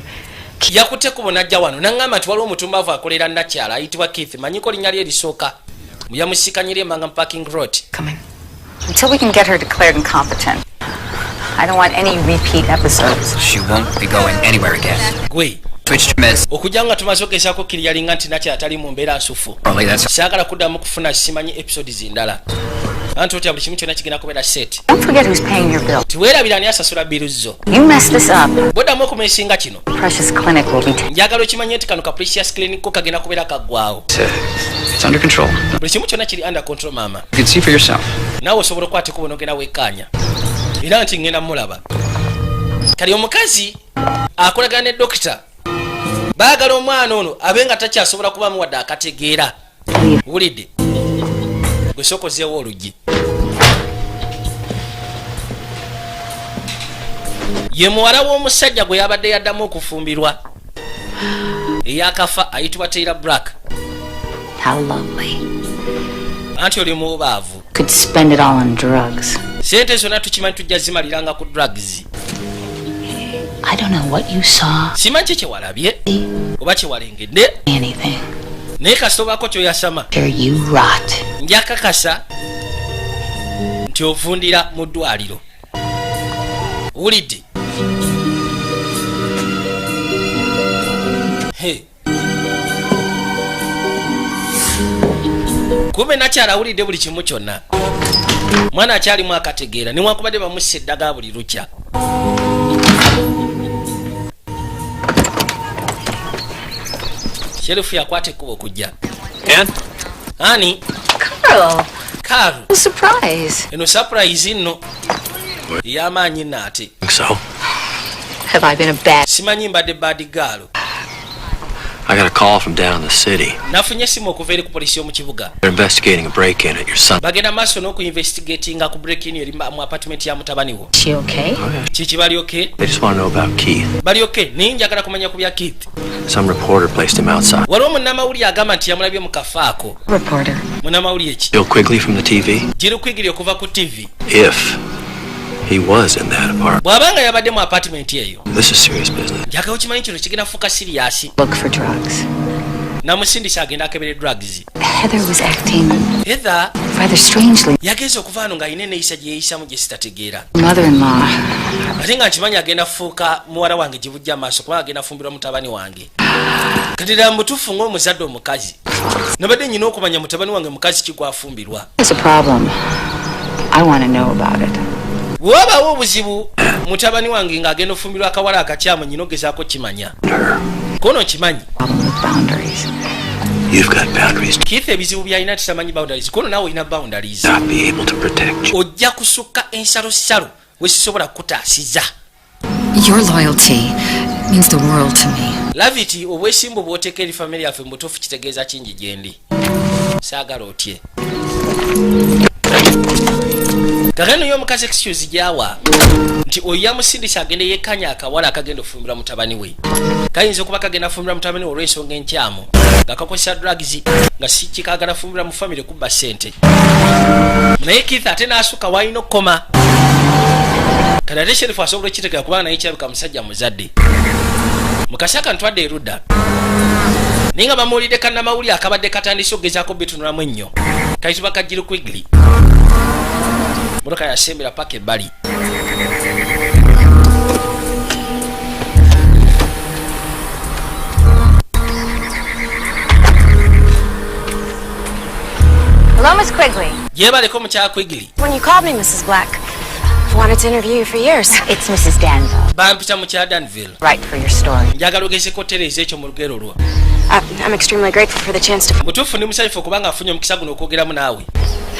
Yakutte kubo najja wano n'aŋŋamba nti waliwo omutumbavu akolera Nakyala ayitibwa Keith. Manyiko linnya lye erisooka. Yamusikanyira emmanga mu parking lot. Coming. Until we can get her declared incompetent, I don't want any repeat episodes. She won't be going anywhere again. Gwe Switched meds. okujja nga tumaze ogezaako kiriyalinga nti Nakyala tali mu mbeera nsufu. Probably that's Saagala kuddamu kufuna simanyi episodes ndala. Anti otya buli kimu kyonna kigenda kubeera set. Don't forget who's paying your bill. Tiweerabira ani asasula biru zo. You mess this up, Bwoddamu okumeesinga kino. Precious Clinic will be taken. Njagala okimanye nti kano ka Precious Clinic ko kagenda kubeera kaggwaawo. it's under control. Buli kimu kyonna kiri under control maama. You can see for yourself. Naawe osobola okukwata ekkubo n'ogenda weekkaanya. Era nti ngenda mulaba. Kali omukazi akolagana ne dokita. Baagala omwana ono abe nga takyasobola kubamu wadde akategeera. Wulidde? Gwe sokozeewo oluggi. Ye muwala w'omusajja gwe yabadde yaddamu okufumbirwa. Eyakafa ayitibwa Taylor Black. How lovely. Anti oli mubaavu. Could spend it all on drugs. Sente zonna tukimanyi tujja zimaliranga ku drugs. I don't know what you saw. Simanyi kye kyewalabye oba kyewalengedde Anything. naye kasitobaako kyoyasama. There you rot. Njakakasa nti ovundira mu ddwaliro. Wulidde? Kumbe Nakyala awulidde buli kimu kyonna. Mwana akyalimu akategeera newankubadde bamussa eddagala buli lukya. Sherifu yakwata ekkubo okujja. Ani? Carl. Surprise. Eno surprise nno. Y'amaanyi nno ate. So, Have I been a bad? Simanyi mbadde bad girl. I got a call from down in the city. Nafunye simu okuva eri ku polisi y'omu kibuga. They're investigating a break-in at your son. Bagenda maaso n'okuinvestigatinga ku break-in eri mu apartment ya mutabani wo. She okay? Kiki bali okay? They just want to know about Keith. Bali okay? Naye njagala kumanya ku bya Keith. Some reporter placed him outside. Waliwo munnamawulire agamba nti yamulabye mu kafaako. Reporter. Munnamawulire ki? Jill Quigley from the TV. Jill Quigley okuva ku TV. If he was in that apartment, Bw'abanga yabadde mu apartment eyo. this is serious business. Njagala okimanyi kino kigenda fuuka siriyaasi. Look for drugs. Namusindisa agenda akebere drugs. Heather was acting Heather rather strangely. yagenze okuva wano ng'alina enneeyisa gye yeeyisamu gye sitategeera. Mother-in-law. Ate nga nkimanyi agenda fuuka muwala wange gye bujja amaaso kubanga agenda fumbirwa mutabani wange. Kati ddala mutuufu ng'omuzadde omukazi. Nabadde nnyina okumanya mutabani wange mukazi ki gwafumbirwa. There's a problem. I want to know about it. Bw'wabaawo obuzibu mutabani wange ng'agenda ofumbirwa akawala akakyamu nnyina ogezaako kimanya. Kono kimanyi. Problem with boundaries. You've got boundaries to Keith ebizibu by'alina titamanyi boundaries. Kono naawe olina boundaries. not be able to protect you. Ojja kusukka ensalosalo we sisobola kutaasiza. Your loyalty means the world to me. Laviti obwesimbu bw'oteeka eri family yaffe mu butuufu kitegeeza kingi gye ndi. Saagala otye. Kakano y'omukazi excuse gy'awa nti oyo yamusindisa agende yekkanya akawala akagenda ofumbira mutabani we. Kayinza okuba kagenda fumbira mutabani we olw'ensonga enkyamu nga kakozesa drugs nga si kikaagala fumbira mu family kubba ssente. Naye Keith ate n'asukka w'alina okukoma. Kati ate Sheriff asobola ekitegeera kubanga naye kirabika musajja muzadde. Mukasaka ntwadde erudda. Naye nga bamuwulidde kannamawulire akabadde katandise okugezaako bitunulamu ennyo. Kayitibwa ka Jill Quigley. Motoka yasembera paka ebbali. Hello, Miss Quigley. Jebaleko mukyala Quigley. When you called me, Mrs. Black, I wanted to interview you for years. It's Mrs. Danville. Bampita mukyala Danville. Right for your story. Njagala ogezeko tereza ekyo mu lugero lwo. I'm extremely grateful for the chance to. Mutuufu ndi musanyufu kubanga afunye omukisa guno okwogeramu naawe.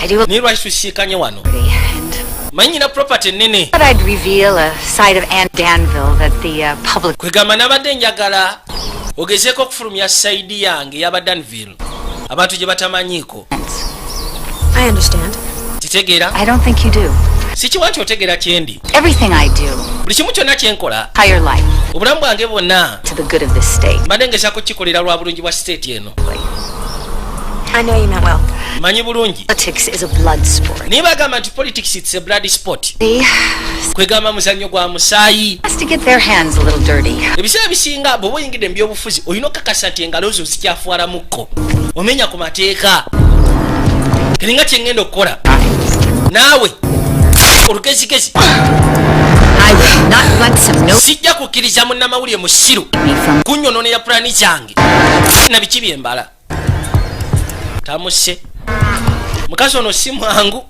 I do. Ni lwaki tusiikanye wano. And Manyi nyina property nnene. thought I'd reveal a side of Aunt Danville that the public. Kwegamba nabadde njagala ogezeeko okufulumya sayidi yange y'aba Danville. Abantu gye batamanyiiko. I understand. Kitegeera? I don't think you do. Sikiwa nti otegeera kyendi. Everything I do, Buli kimu kyonna kye nkola. higher life, Obulamu bwange bwonna to the good of this state. mbadde ngezaako kukikolera lwa bulungi bwa state eno. I know you meant well. Manyi bulungi. Politics is a blood sport. Niba agamba nti politics it's a blood sport. He Kwegamba muzannyo gwa musaayi. has to get their hands a little dirty. Ebiseera bisinga bw'oba oyingidde mu byobufuzi olina okakasa nti engalo zo zikyafuwala mukko. Omenya ku mateeka. Kiringa kye ngenda okukola. Naawe olugezigezi. I will not let some no Sijja kukkiriza munnamawulire musiru me from kunyonoonera pulaani zange. Na biki byembala. Tamuse. Mukazi ono si mwangu.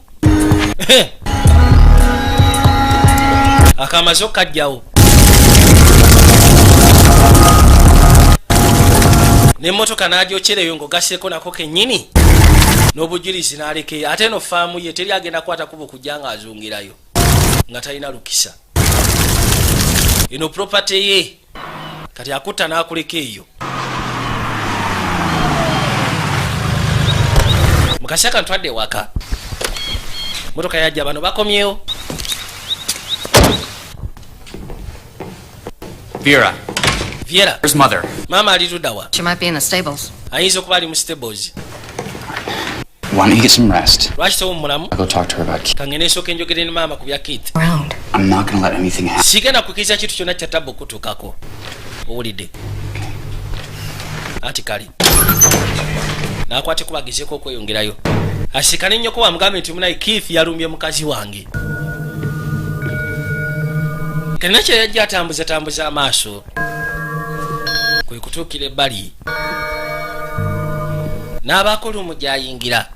Akamazo kajjawo. N'emmotoka n'agyokyerayo ng'ogasseeko nako kennyini. N'obujulizi n'alekeyo. Ate eno faamu ye teri agenda kwata kubo kujja ng'azungirayo. Nga talina lukisa. Eno property ye. Kati akutta n'akuleka eyo. Mukasaka ntwadde waka. Motoka yajja bano bakomyewo. Vera, Viera. where's mother? Mama ali tuddawa. She might be in the stables. Ayinza okuba ali mu stables. Why don't you get some rest? Lwaki tewummulamu? I'll go talk to her about Keith. Kangene nsooka enjogere ne maama ku bya Keith. round. I'm not gonna let anything happen. Sigenda kukkiriza kintu kyonna kya tabba okutuukako. Owulidde? Ati kali. N'akwate kubagezeeko okweyongerayo. Asikane nnyoko wamugambe nti munaye Keith yalumbye mukazi wange. Kalina kye yajja atambuza amaaso. Kwe kutuukira ebbali. N'abaako luumu gy'ayingira.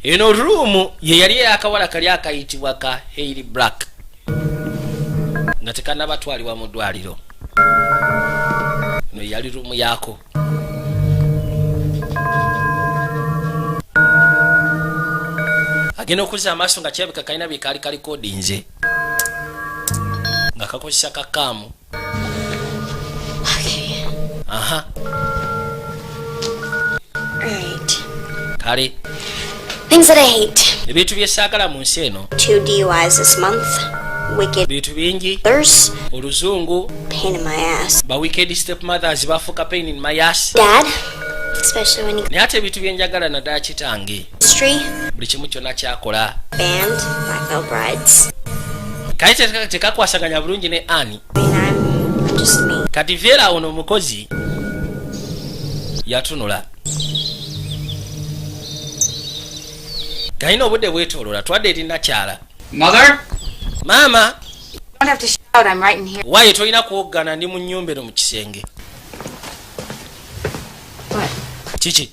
Eno ruumu ye yali ey'akawala kali akayitibwa ka Hailey Black. Nga tekannabatwalibwa mu ddwaliro. No yali ruumu yaako. Agenda okuzza amaaso nga kirabika kalina bye kaali kalikodinze. Nga kakozesa kakaamu. Aha. Right. Kale. Things that I hate. Ebintu bye saagala mu nsi eno. 2 DUIs this month. Wicked Bintu bingi. mothers. Oluzungu. Pain in my ass. Ba wicked stepmothers bafuuka pain in my ass. Dad. Especially when you Naye ate ebintu bye njagala naddala kitange. history. Buli kimu kyonna kyakola. Band. My brides. Kale tekakwasaganya bulungi ne Annie. I mean, I'm just me. Kati Vera ono omukozi yatunula. Kalina obudde bwetoolola twadde eri nakyala. Mother? Maama, You don't have to shout. I'm right in here. waaye tolina kuwoggana ndi mu nnyumba eno mu kisenge. What? Kiki?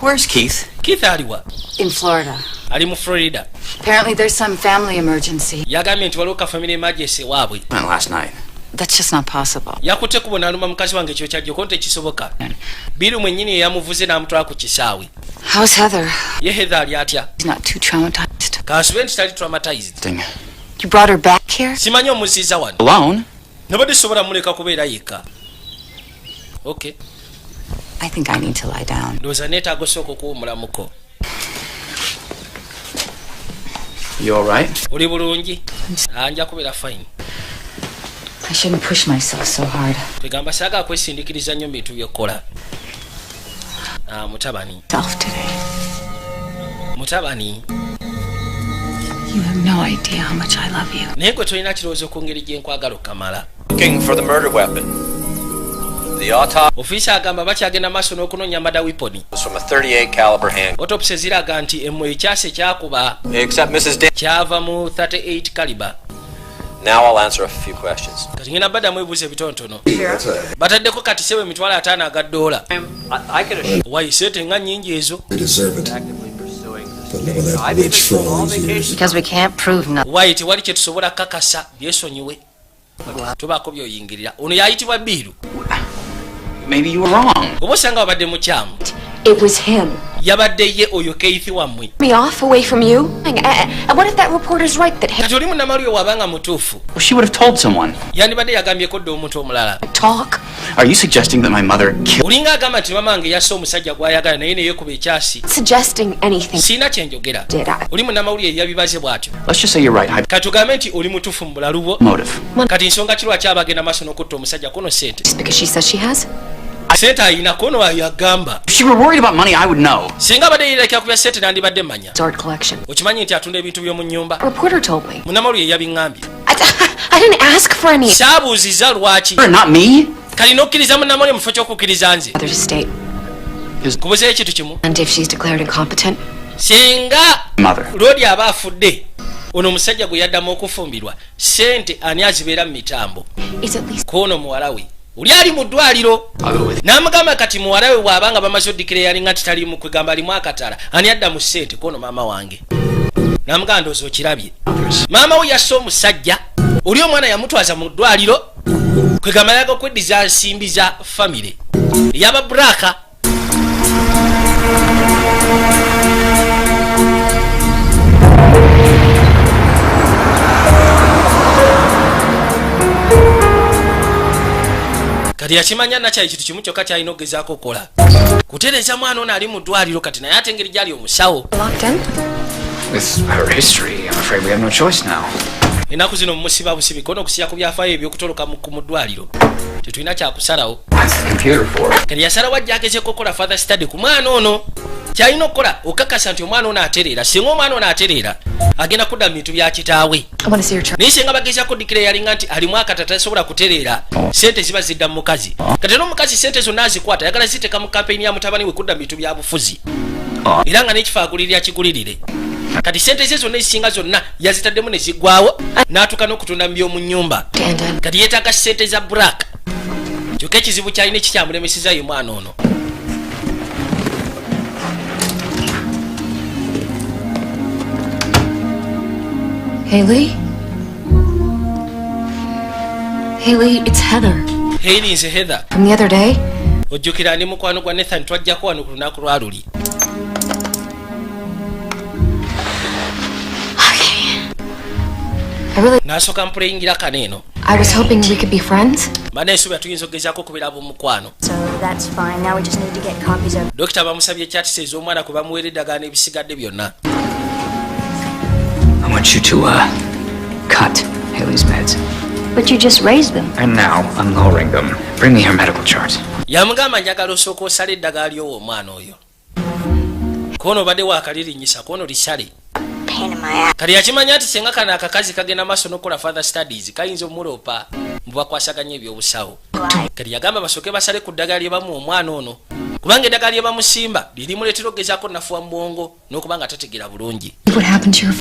Where's Keith? Keith aliwa? In Florida. Ali mu Florida. Apparently there's some family emergency. Yagambye nti waliwo ka family emergency waabwe. Went last night. That's just not possible. Yakutte kubona aluma mukazi wange ekyo kyajjo konti tekisoboka. Biru mwennyini yamuvuze n'amutwala ku kisaawe. How's Heather? Ye Heather ali atya? She's not too traumatized. Kansube nti tali traumatized. Thing. You brought her back here? Simanyi omuziiza wano. Alone? Nobody sobola muleka kubeera yekka. Okay. I think I need to lie down. Ndowooza neetaaga osooka okuwummulamuko. You alright? Oli bulungi? Nja kubeera fine. I shouldn't push myself so hard. Kwegamba saagala kwesindikiriza nnyo mu bintu by'okkola. Mutabani. Self today. Mutabani. You have no idea how much I love you. Naye gwe tolina kirowoozo ku ngeri gye nkwagala okamala. Looking for the murder weapon. The autopsy Ofiisi agamba bakyagenda maaso n'okunoonya mada wiponi. was from a 38 caliber handgun. Autopsy ziraga nti ekyase kyakuba Except Mrs. Dan. kyava mu 38 caliber. Now I'll answer a few questions. Kati ngenda baddamu ebibuuzo ebitonotono. Bataddeko kati sebo emitwalo 5 aga $. I could assure Wayi sente nga nnyingi ezo. You deserve it. actively pursuing Because we can't prove nothing. White wali kye tusobola kakasa byesonyiwe tubaako byoyingirira ono yayitibwa Biru. Maybe you were wrong. Oba osanga wabadde mukyamu It was him. yabadde ye oyo Keith wammwe. Me off away from you? And what if that reporter's right that kati oli munnamali we wabanga mutuufu Well, she would have told someone. yandibadde yagambyeko dde omuntu omulala. talk? Are you suggesting that my mother killed? olinga agamba nti mama wange yasse omusajja gw'ayagala naye neyekuba ekyasi. Suggesting anything. siina kyenjogera. Did I? oli munnamawulire yabibaze bw'atyo. Let's just say you're right. kati tugambe nti oli mutuufu mu bulalu bwo. Motive. kati nsonga ki lwaki abagenda maaso n'okutta omusajja kono sente. Just because she says she has? sente ayina kono yagamba. If she were worried about money, I would know. singa abadde yeerekera kubya sente nandibadde mmanya. It's art collection. okimanyi nti atunda ebintu by'omu nnyumba. Reporter told me. munnamawulire yabiŋŋambye. I didn't ask for any. saabuuziza lwaki. Not me. kalina okkiriza munnamawulire mu kifo ky'okukkiriza nze. Other state. kubuzeeyo ekintu kimu. And if she's declared incompetent? singa Mother. loodi aba afudde ono omusajja gwe yaddamu okufumbirwa sente ani azibeera mu mitambo. It's at least. koono muwala we oli ali mu ddwaliro n'amugamba kati muwala we bw'abanga bamaze oddikira yalinga nti tali mu kwegamba alimu akatala ani adda mu ssente koono maama wange n'amugamba ndowooza okirabye. maama we yasse omusajja oli omwana yamutwaza mu ddwaliro kwegamba yaga okweddiza nsimbi za famire eyaba buraka. kati yakimanya nakyali kintu kimu kyokka kyalina okugezaako okukola kutereeza mwana ono ali mu ddwaliro kati naye ate engeri gyali omusawo. With her history, I'm afraid we have no choice now. ennaku zino mumusiba busibi kono okusiya ku byafaayo ebyokutoloka mu ddwaliro tetulina kyakusalawo. That's the computer for it. kati yasalawo ajja agezeeko okukola father study ku mwana ono kyalina okukola okakasa nti omwana ono atereera. singa omwana ono atereera agenda kudda mu bintu bya kitaawe. naye singa bagezaako oddikira yalinga nti alimu akata tasobola kutereera sente ziba zidda mu mukazi. kati era omukazi sente zonna azikwata ayagala ziteeka mu kampeyini ya mutabani we kudda mu bintu bya bufuzi era nga n'ekifo agulirira kigulirire. kati sente ze zonna ezisinga zonna yazitaddemu ne ziggwawo n'atuuka n'okutunda mu by'omu nnyumba. kati yeetaaga sente za buraka kyokka ekizibu kyalina ekikyamulemeseza ye mwana ono. Haley? Haley, it's Heather. Haley nze Heather. From the other day? ojjukira ndi mukwano gwa Nathan twajjako wano ku lunaku lwa luli. n'asooka mpuleyingira kaneeno. I was hoping we could be friends. baneesuubira tuyinza okugezaako okubeera ab'omukwano. So that's fine. Now we just need to get copies of. dokita bamusabye ekyatisa ez'omwana kwe bamuweera eddagala n'ebisigadde byonna. I want you to, cut Haley's meds. But you just raised them. And now I'm lowering them. Bring me her medical chart. yamugamba njagala osooka osala eddagala ly'owo omwana oyo. koono obadde waakalirinyisa koono lisale. Pain in my ass. kati yakimanya nti senga kano akakazi kagenda maaso n'okukola father studies kayinza omulopa mu bakwasaganya ebyobusawo. kati yagamba basooke basale ku ddagala lye bamu omwana ono kubanga eddagala lye bamusimba lirimuleetera okugezaako nafuwa mu bwongo n'okuba nga tategeera bulungi.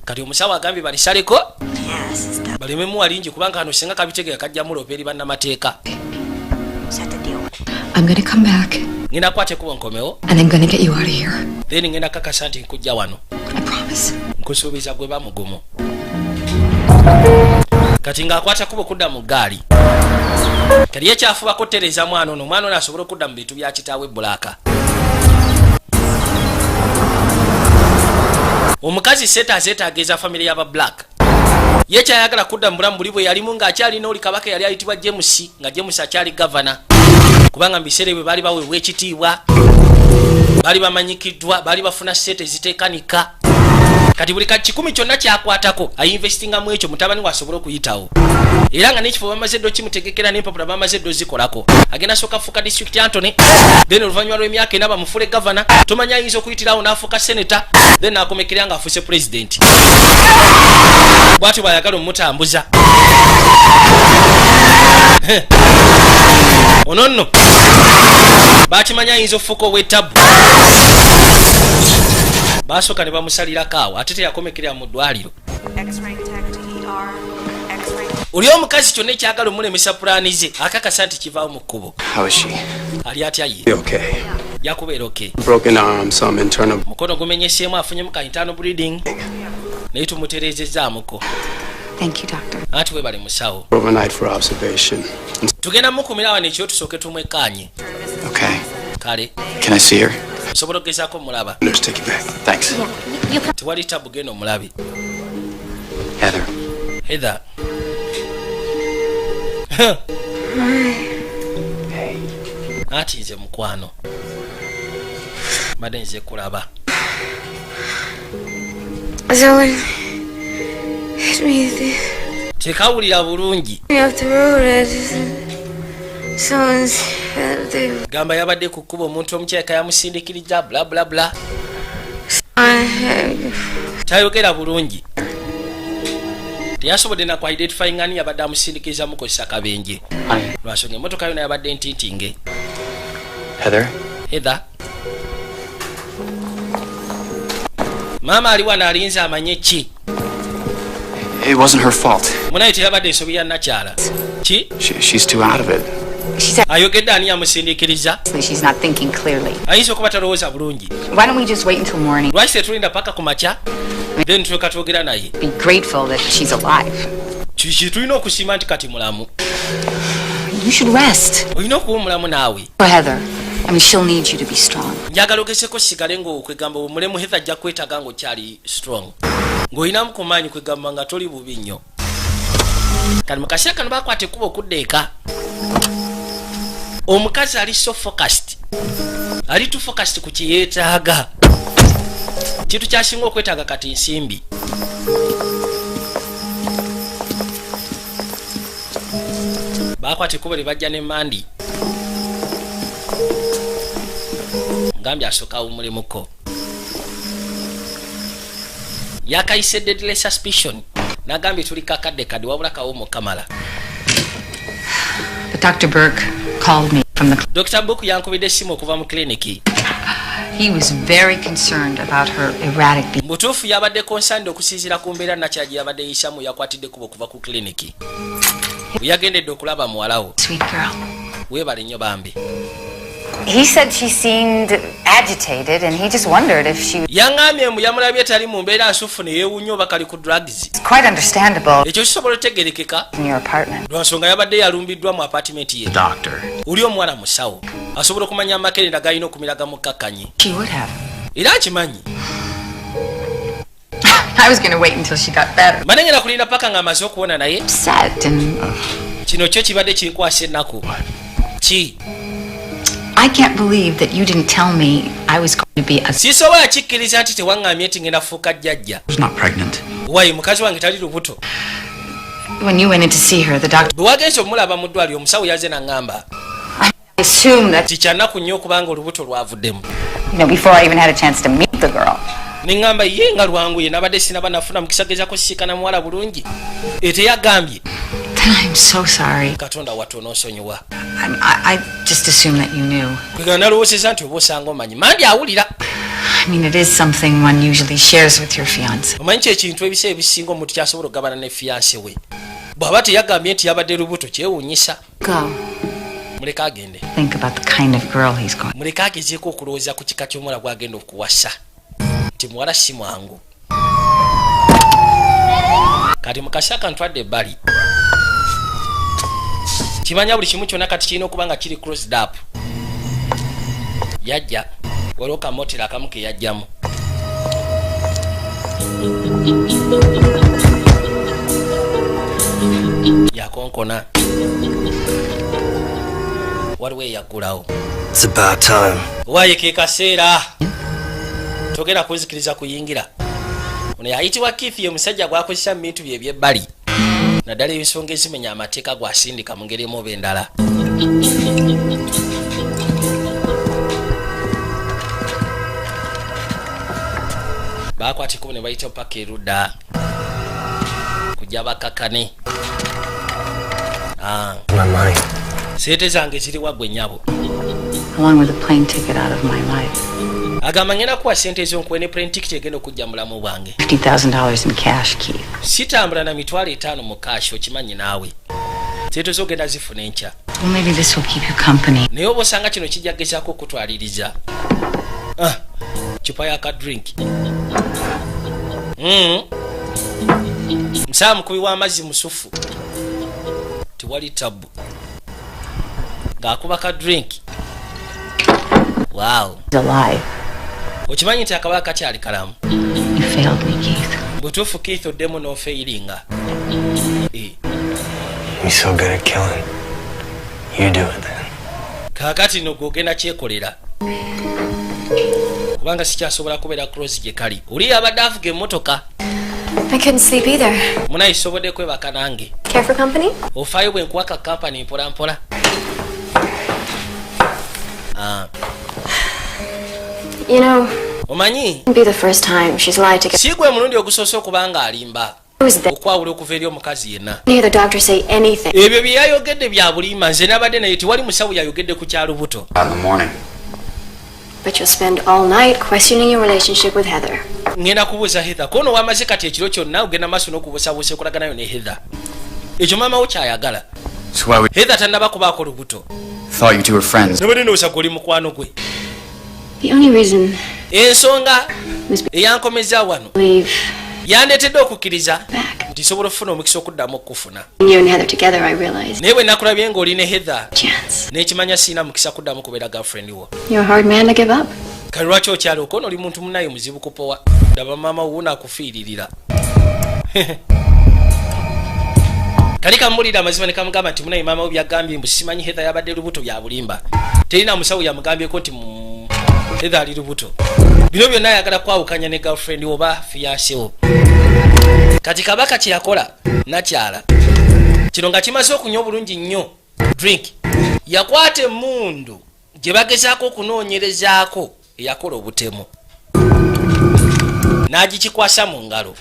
kati omusawo agambye balisaleko baleme muwalingi kubanga kano senga kabitegeera kajja mulopa eri bannamateeka. I'm gonna come back. ngenda kwate kuba nkomewo. And I'm gonna get you out of here. then ngenda kakasa nti nkujja wano. I promise. nkusuubiza gwe bamugumu. kati ng'akwata kuba okudda mu ggaali. kati ye kyafubako kutereeza mwana ono omwana ono asobole okudda mu bintu bya kitaawe bulaaka. omukazi sente azeetaaga famire y'aba black. ye kyayagala kudda mu bulamu buli bwe yalimu ng'akyalina oli kabaka yali ayitibwa James nga James akyali gavana kubanga mu biseera ebyo baali baweebwa ekitiibwa baali bamanyikiddwa baali bafuna sente ziteekanika. kati buli kati 10 kyonna kyakwatako ayinvestingamu ekyo mutabani wasobole okuyitawo era nga n'ekifo bamaze ddo kimutegekera n'empapula bamaze ddo zikolako. agenda sooka afuuka district Anthony then oluvannyuma lw'emyaka 4 bamufule gavana tomanya ayinza okuyitirawo n'afuuka seneta then n'akomekera nga afuuse president. bw'atyo bw'ayagala omutambuza. ono nno bakimanya ayinza okufuuka ow'ettabu basooka ne bamusalirako awo ate teyakomekerera mu ddwaliro. oli omukazi kyonna ekyagala omulemesa pulaani ze akakasa nti kivaawo mu kkubo. How is she? ali atya ye. Okay. yakubeera okay. Broken arm, some internal. Mukono gumenyeseemu afunyemu ka internal bleeding. Naye tumutereezezaamuko. Thank you, doctor. Ati we bali musawo. Overnight for observation. Tugenda mukumira wano ekyo tusooke tumwekkaanye. Okay. Kale. Can I see her? Osobola okugezaako mulaba. Let's take you back. Thanks. Tewali tabu, genda omulabe. Heather. Heather. Ati nze mukwano. Mbadde nze kulaba. Tekawulira bulungi. Gamba yabadde ku kkubo omuntu omukyeka yamusindikiriza bla bla bla. Tayogera bulungi. Teyasobodde na ku identifying ani yabadde amusindikiriza mukozesa kabenje. Lwasonga emmotoka yona yabadde ntintinge. Heather? Heather? Mama ali wano alinze amanye ki? It wasn't her fault. Munaye teyabadde ensobi ya nakyala. Ki? She's too out of it. Ayogedde ani yamusindikiriza? She's not thinking clearly. Ayinza okuba talowooza bulungi. Why don't we just wait until morning? Lwaki tetulinda paka ku makya? Then tuleka twogera naye. Be grateful that she's alive. Kiki tulina okusiima nti kati mulamu. You should rest. Olina okuba omulamu naawe. For Heather. I mean, she'll need you to be strong. Njagala ogeseko sigale ng'okwegamba omulemu Heather ajja kwetaaga ng'okyali strong. Ng'olinamu ku maanyi kwegamba nga toli bubi nnyo. Kati mu kaseera kano baakwata ekkuba okudda eka. Omukazi ali so focused. Ali too focused ku kiyeetaaga. Kintu kyasinga okwetaaga kati nsimbi. Baakwata ekkuba lye bajja ne Mandi. Ngambye asooka awumulemuko. Yakayise deadly suspicion. Nagambye tuli kakadde kadde wabula kawo mu kamala. But Dr. Burke called me from the... Dr. Burke yankubidde essimu okuva mu kliniki. He was very concerned about her erratic behavior. Mutuufu yabadde concerned okusinziira ku mbeera nakyaji yabadde yisamu yakwatidde kuba okuva ku kliniki. Yagendedde okulaba muwalawo. Sweet girl. Weebale nnyo bambi. He said she seemed agitated and he just wondered if she... Yangambye mbu yamulabye tali mu mbeera nsufu ne yeewuunya oba kali ku drugs. It's quite understandable. Ekyo kisobola otegerekeka. In your apartment. Lwansonga yabadde yalumbiddwa mu apartment ye. Doctor. Oli omwana musawo. Asobola okumanya amakerenda galina okumiraga mu kkakkanyi. She would have. Era akimanyi. I was going to wait until she got better. Manengera kulinda paka ng'amaze okuwona naye. Upset and... Kino kyo kibadde kinkwasa ennaku. Ki? I can't believe that you didn't tell me I was going to be a... Sisobola kikkiriza nti tewaŋŋambye nti ngenda fuuka jjajja. I was not pregnant. Wayi mukazi wange tali lubuto. When you went in to see her, the doctor... Bwe wagenze omulaba mu ddwaliro omusawo yaze n'aŋŋamba. I assume that... Tikyannaku nnyo okubanga olubuto lwavuddemu. Before I even had a chance to meet the girl. Neŋŋamba ye nga lwanguye nabadde sinaba nafuna mukisa gezaako sisiikana muwala bulungi. Eteyagambye. I'm so sorry. Katonda watono onsonyiwa. I just assumed that you knew. Kwegana nalowoozezza nti oba osanga omanyi. Mandi awulira. I mean, it is something one usually shares with your fiancé. Omanyi kyekintu ebiseera ebisinga omuntu kyasobola okugabana ne fiyanse we. Bw'aba teyagambye nti yabadde lubuto kyewuunyisa. Go. Muleke agende. Think about the kind of girl he's going. Muleke agezeeko okulowooza ku kika ky'omuwala gw'agenda okuwasa. Nti muwala si mwangu. Kati mu kaseera kantwadde ebbali. Kimanya buli kimu kyonna kati kirina okuba nga kiri crossed up. Yajja waliwo kamotera akamu ke yajjamu. Yakonkona. Waliwo eyaggulawo. It's about time. Waaye ke kaseera. Togera kuzikiriza kuyingira. Ono yayitibwa Keith ye musajja gwakozesa mu bintu bye eby'ebbali. Naddala ensonga ezimenya amateeka gwasindika mu ngeri emu endala. Baakwata ekkubo ne bayita paka erudda kujja bakakane. My money. Sente zange ziri waggwe nnyabo. Along with a plane ticket out of my life. Agamba ngenda kuwa sente ez'onkuwe ne plane ticket egenda okujja mulamu bwange. $50,000 in cash, Keith. Sitambula na mitwalo 5 mu cash okimanyi naawe. Sente z'ogenda zifuna enkya. Well, maybe this will keep you company. naye oba osanga kino kijja gezaako okutwaliriza cupa yaka drink musaa mukubi w'amazzi musufu tewali tabu ng'akuba ka drink. Wow. Okimanyi nti akabaka kakyali kalamu. You failed me, Keith. Butuufu Keith oddemu n'ofeyiringa. You're so good at killing. You do it then. Kaakati no gwogenda kyekolera. Kubanga sikyasobola kubeera close gye kali. Oli abadde avuga emmotoka. I couldn't sleep either. Munayi sobodde kwebaka nange. Care for company? Ofaayo bwe nkuwaka company mpola mpola. You know, omanyi it'll be the first time she's lied to get. Si gwe mulundi ogusoose okubanga alimba. Okwawula okuva eri omukazi yenna. Hear the doctor say anything. Ebyo bye yayogedde bya bulimba nze nabadde naye tiwali musawo yayogedde ku kyalubuto. In the morning. But you'll spend all night questioning your relationship with Heather. Ngenda kubuuza Heather kono wamaze kati ekiro kyonna ogenda maaso n'okubuusabuusa ekolaganayo ne Heather. Ekyo maama wo kyayagala. Heather tannaba kubaako lubuto. Thought you two were friends. Nobody knows guli mukwano gwe. The only reason ensonga eyankomeza wano yandeetedde okukkiriza nti sobola okufuna omukisa okuddamu okufuna. you and Heather together, I realized. naye bwe nakulabye ng'oli ne Heather Chance. n'ekimanya siina mukisa kuddamu kubeera girlfriend wo. You're a hard man to give up. Kale lwaki okyali okono oli muntu munaye muzibu kupowa. Daba maama wo naakufiiririra. Kali kamulira amazima ne kamugamba nti munaye maama wo byagambye mbu simanyi Heather yabadde lubuto bya bulimba. Terina musawo yamugambyeko nti Heather ali lubuto. Bino byonna ayagala kwawukanya ne girlfriend oba fiancé wo. Kati kabaka kye yakola nakyala. Kino nga kimaze okunywa obulungi nnyo drink. Yakwata emmundu gye bagezaako okunoonyerezaako eyakola obutemu. N'agikikwasa mu ngalo.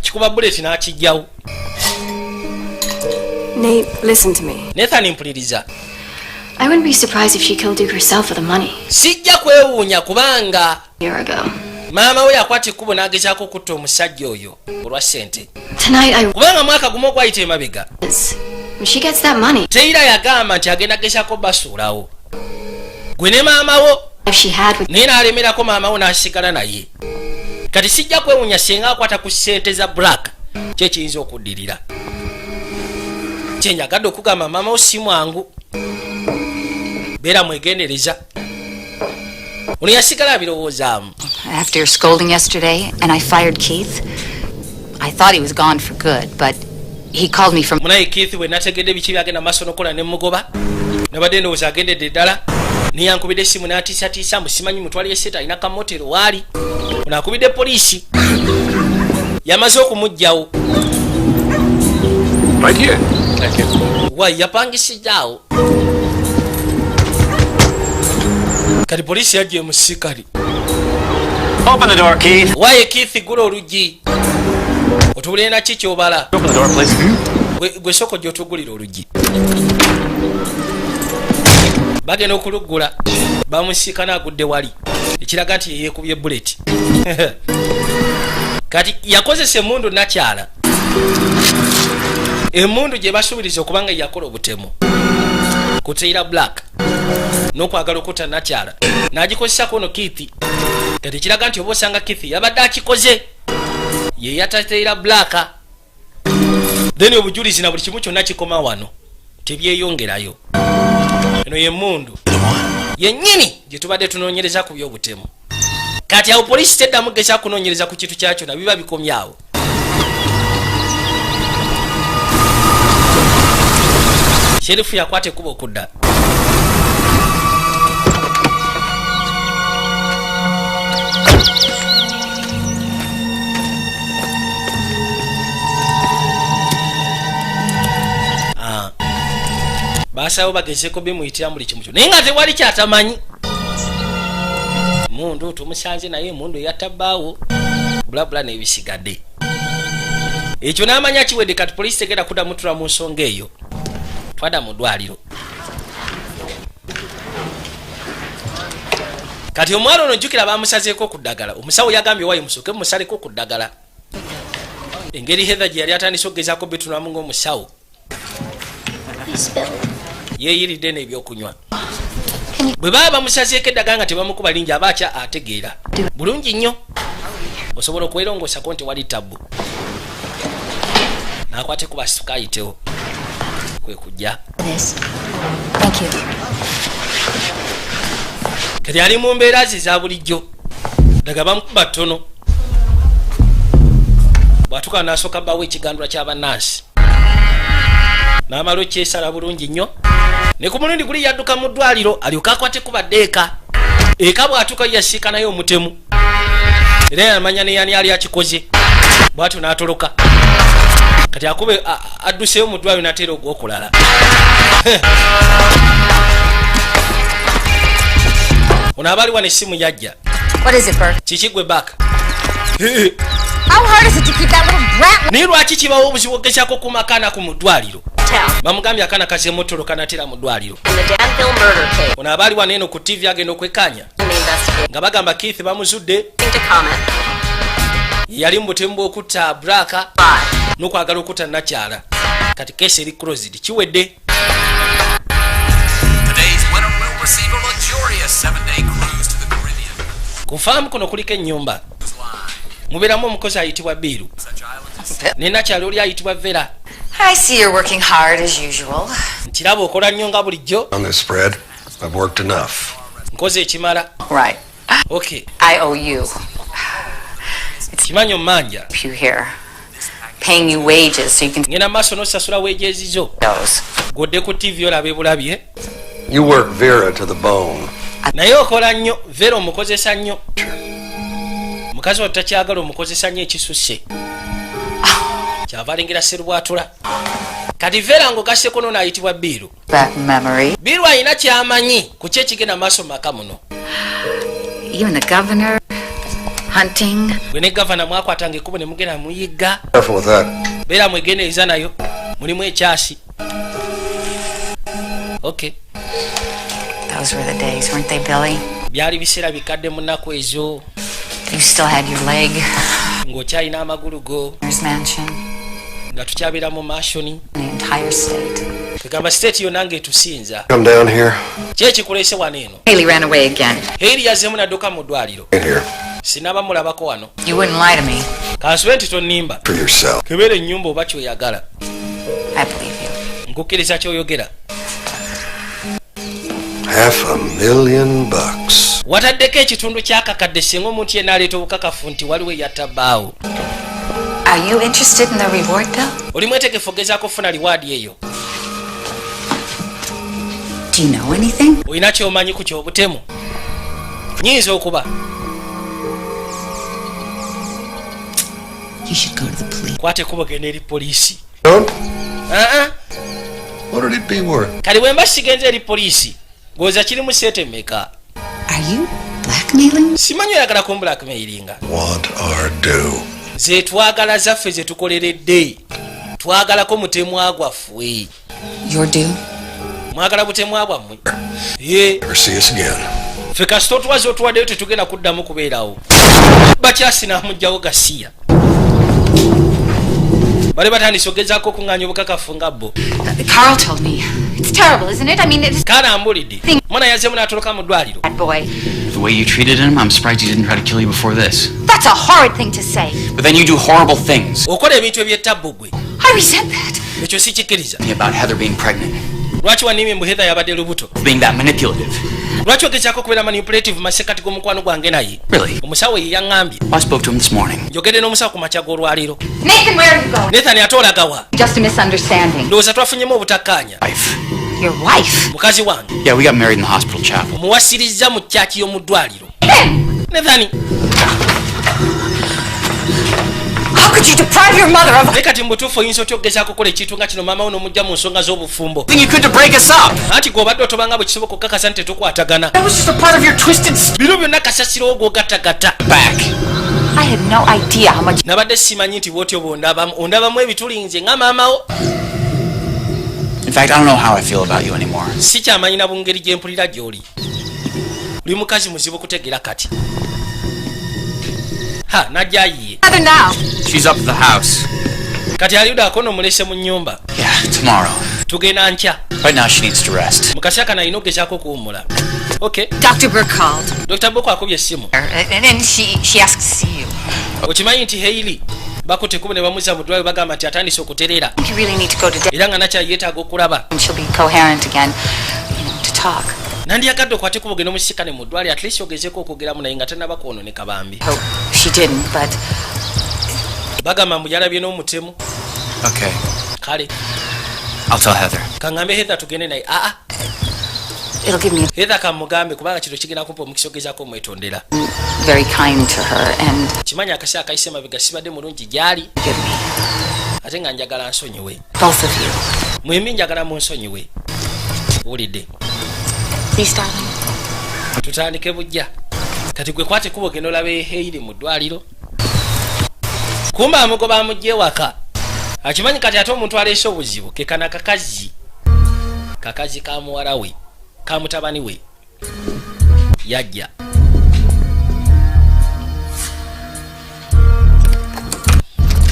Kikuba bullet n'akijjawo. Nate, listen to me. Nathan mpuliriza. I wouldn't be surprised if she killed Duke herself for the money. Sijja kwewuunya kubanga A year ago. maama we yakwata ekkubo n'agezaako okutta omusajja oyo olwa ssente. Tonight Kubanga mwaka gumu ogwayita emabega. when she gets that money. Teira yagamba nti agenda gezaako basuulawo. Gwe ne maama wo. If she had with Naye n'alemerako maama wo n'asigala naye. Kati sijja kwewuunya singa akwata ku ssente za black. Kye kiyinza okuddirira. Kyenyagadde okugamba maama wo si mwangu. Beera mwegendereza. Ono yasigala abirowoozaamu. After your scolding yesterday, and I fired Keith, I thought he was gone for good, but he called me from... Munaye Keith bwe nategedde biki byagenda maaso n'okola ne mugoba. Nabadde ndowooza agendedde ddala. Naye yankubidde essimu n'atiisatiisa mbu simanyi mutwali esseeta alina kamotero waali. Ono akubidde poliisi. Yamaze okumuggyawo. Right here. Thank you. Why yapangisijjaawo. Kati poliisi yajja emusikali. Open the door, Keith. Why Keith gula oluggi. Otubulire na ki kyobala. Open the door, please. Gwe soko gy'otugulira oluggi. Bagenda okuluggula. Bamusiika n'agudde wali. Ekiraga nti yeekubye bullet. Kati yakozesa emmundu nakyala. Emmundu gye basuubiriza okubanga yakola obutemu. Kuteira black. N'okwagala okutta nakyala. N'agikozesako ono Keith. Kati kiraga nti oba osanga Keith yabadde akikoze. Ye yatateira black. Then obujulizi na buli kimu kyonna kikoma wano. Tebyeyongerayo. Eno ye mmundu. Yennyini gye tubadde tunoonyereza ku by'obutemu. Kati awo poliisi teddamu gezaako kunoonyereza ku kintu kyakyo na biba bikomyawo. Sherifu yakwata ekkubo okudda. Basawo bagezeeko bimuyitira buli kimu kyo. Naye nga tewali kyatamanyi. Mundu tumusanze naye mundu yatabbaawo. Bulabula n'ebisigadde. Ekyo n'amanya kiwedde kati poliisi tegenda kuddamu tula mu nsonga eyo. Twada mu ddwaliro. Kati omwalo ono jjukira baamusazeeko ku ddagala. Omusawo yagambye wayi musooke musaleko ku ddagala. engeri Heather gye yali atandise okugezaako betunamu ng'omusawo yeeyiridde n'ebyokunywa bwe baba bamusazeeko eddagala nga tebamukuba lingi aba ategeera bulungi nnyo osobola okwerongosako nti wali tabbu n'akwate kuba sikayitewo kwe kujja kati ali mu mbeera ze za bulijjo daga bamukuba ttono bw'atuuka n'asooka bbawo ekigandula ky'abannansi n'amala okyesala bulungi nnyo ne ku mulundi guli yadduka mu ddwaliro alyoka akwate kuba ddeeka eka bw'atuuka yasiika naye omutemu era yamanya ne yani ali akikoze bw'atyo n'atoloka kati akube adduseyo mu ddwaliro n'ateera ogw'okulala ono abaali wano essimu yajja kiki gwe back naye lwaki kibawo obuzibu ogezaako kumaka anaku mu ddwaliro bamugambye akaana kazemotolo kanatera mu ddwaliro ono abaali wano eno ku tv agenda okwekanya nga bagamba Keith bamuzudde yali mu butemu bw'okutta braka n'okwagala okutta nakyala kati kesi eri closed kiwedde ku faamu kuno kuliko ennyumba mubeeramu omukozi ayitibwa Biiru ne nakyala oli ayitibwa Vera. I see you're working hard as usual. Nkiraba okola nnyo nga bulijjo. On this spread, I've worked enough. Nkoze ekimala. Right. Okay. I owe you. Kimanyo mmanja. You here. Paying you wages so you can... Ngena maaso n'osasula wages zo. Godde ku TV olabe bulabye. You work Vera to the bone. Naye okola nnyo. Vera omukozesa nnyo. Mukazi wa takyagala omukozesa nnyo ekisusse. Kyava alengera serubwatula. Kati Vera ng'ogasseko n'ono ayitibwa Biiru. Biiru alina ky'amanyi ku kyo ekigenda maaso mu maka muno. You and the governor hunting. Gwe ne gavana mwakwatanga ekkubo ne mugenda muyigga. Careful with that. Beera mwegendereza nayo. Mulimu ekyasi. Okay. Those were the days, weren't they, Billy? Byali biseera bikadde mu nnaku ezo. You still had your leg. Ng'okyalina amagulu go. Mansion. Nga tukyabeera mu mansioni. The entire state. Kagamba state yonna ng'etusinza. Come down here. Ki ekikuleese wano eno? Haley ran away again. Haley yazzeemu n'adduka mu ddwaliro. In here. Sinaba mulabako wano. You wouldn't lie to me. Kansube nti tonnimba. For yourself. Kebeera ennyumba oba kyoyagala. I believe you. Nkukkiriza kyoyogera. $500,000. Wataddeko ekitundu ky'akakadde singa omuntu yenna aleeta obukakafu nti waliwo eyattabbaawo. Are you interested in the reward, Bill? Oli mwetegefu ogezaako okufuna liwaadi eyo. Do you know anything? Olina ky'omanyi ku ky'obutemu? Nyinza okuba. You should go to the police. Kwate kubo genda eri poliisi. No? What would it be worth? Kali bwe mba sigenze eri poliisi ng'oza kirimu sente mmeka? Are you blackmailing? Simanyi oyagala kumblackmailinga. Want our due. Ze twagala zaffe ze tukoleredde. Twagalako mutemwa gwaffe. Your due? Mwagala butemwa bwammwe? Ye. Never see us again. Ffe kasita otuwaze otuwaddeyo tetugenda kuddamu kubeerawo. Bakyasi n'amugyawo gasiya. Bale batandise ogezaako okuŋŋaanya obukakafu nga bo. Carl told me. It's terrible, isn't it? I mean, it's... Kaana ambulidde. Mwana yazzeemu n'atoloka mu ddwaliro. That boy. The way you treated him, I'm surprised he didn't try to kill you before this. That's a horrid thing to say. But then you do horrible things. Okola ebintu eby'ettabbu gwe. I resent that. Ekyo sikikkiriza. About Heather being pregnant. Lwaki wannimye mbu Heather yabadde lubuto? Being that manipulative. Lwaki ogezaako okubeera manipulative masekati g'omukwano gwange naye? Really? Omusawo ye yaŋŋambye. I spoke to him this morning. Njogedde n'omusawo ku makya g'olwaliro. Nathan, where are you going? Nathan ate olagawa? Just a misunderstanding. Ndowooza twafunyemu obutakkaanya. Wife. Your wife? Mukazi wange. Yeah, we got married in the hospital chapel. Omuwasirizza mu kyaki y'omu ddwaliro. Nathan. How could you deprive your mother of... Naye kati mu butuufu oyinza otya okugezaako okukola ekintu nga kino maama wo n'omujja mu nsonga z'obufumbo. Then you couldn't break us up. Anti gw'obadde otobanga bwe kisoboka okukakasa nti tetukwatagana. That was just a part of your twisted... Bino byonna kasasiro gw'ogattagatta. Back. I had no idea how much... Nabadde simanyi nti bw'otyo bw'ondabamu ebitulinze nga maama wo. In fact, I don't know how I feel about you anymore. Si kyamanyi na bungeri gye mpulira gy'oli. Oli mukazi muzibu kutegeera kati. Ha, najja yiye. Now. She's up at the house. kati aliuda akono mulese mu nyumba. Yeah, tomorrow. Tugenda nkya. Right now she needs to rest. Mukasi kana ino gezaako kuwumula. Okay. Dr. Burke called. Dr. Burke akubye essimu. And then she asked to see you. Okimanyi nti Hailey bakutte kubo ne bamuza mu ddwaliro bagamba nti atandise okuterera. You really need to go to era nga nakya yeetaaga okulaba. And she'll be coherent again, to talk. Nandiyagadde okwate kubo genda omusikane mu ddwaliro at least ogezeeko okwogeramu naye nga tannaba kwonooneka bambi. Oh, she didn't, but... bagamba mbu yalabye n'omutemu. Okay. Kale. I'll tell Heather. Kangambe Heather tugende naye. It'll give me... Heather kamugambe kubanga kino kigenda kumpa omukisa ogezaako omwetondera. Very kind to her and... Kimanyi akasi akayise mabega sibadde mulungi gyali. Ate nga njagala nsonyiwe. Both of you. Mwembi njagala munsonyiwe. Wulidde. Please, darling. Tutandike bujja. Kati gwe kwate kubo genda olabe Hailey mu ddwaliro. Kumba amugoba amugye waka. Akimanyi kati ate omuntu aleese obuzibu ke kana kakazi. Kakazi ka muwala we. Ka mutabani we. Yajja.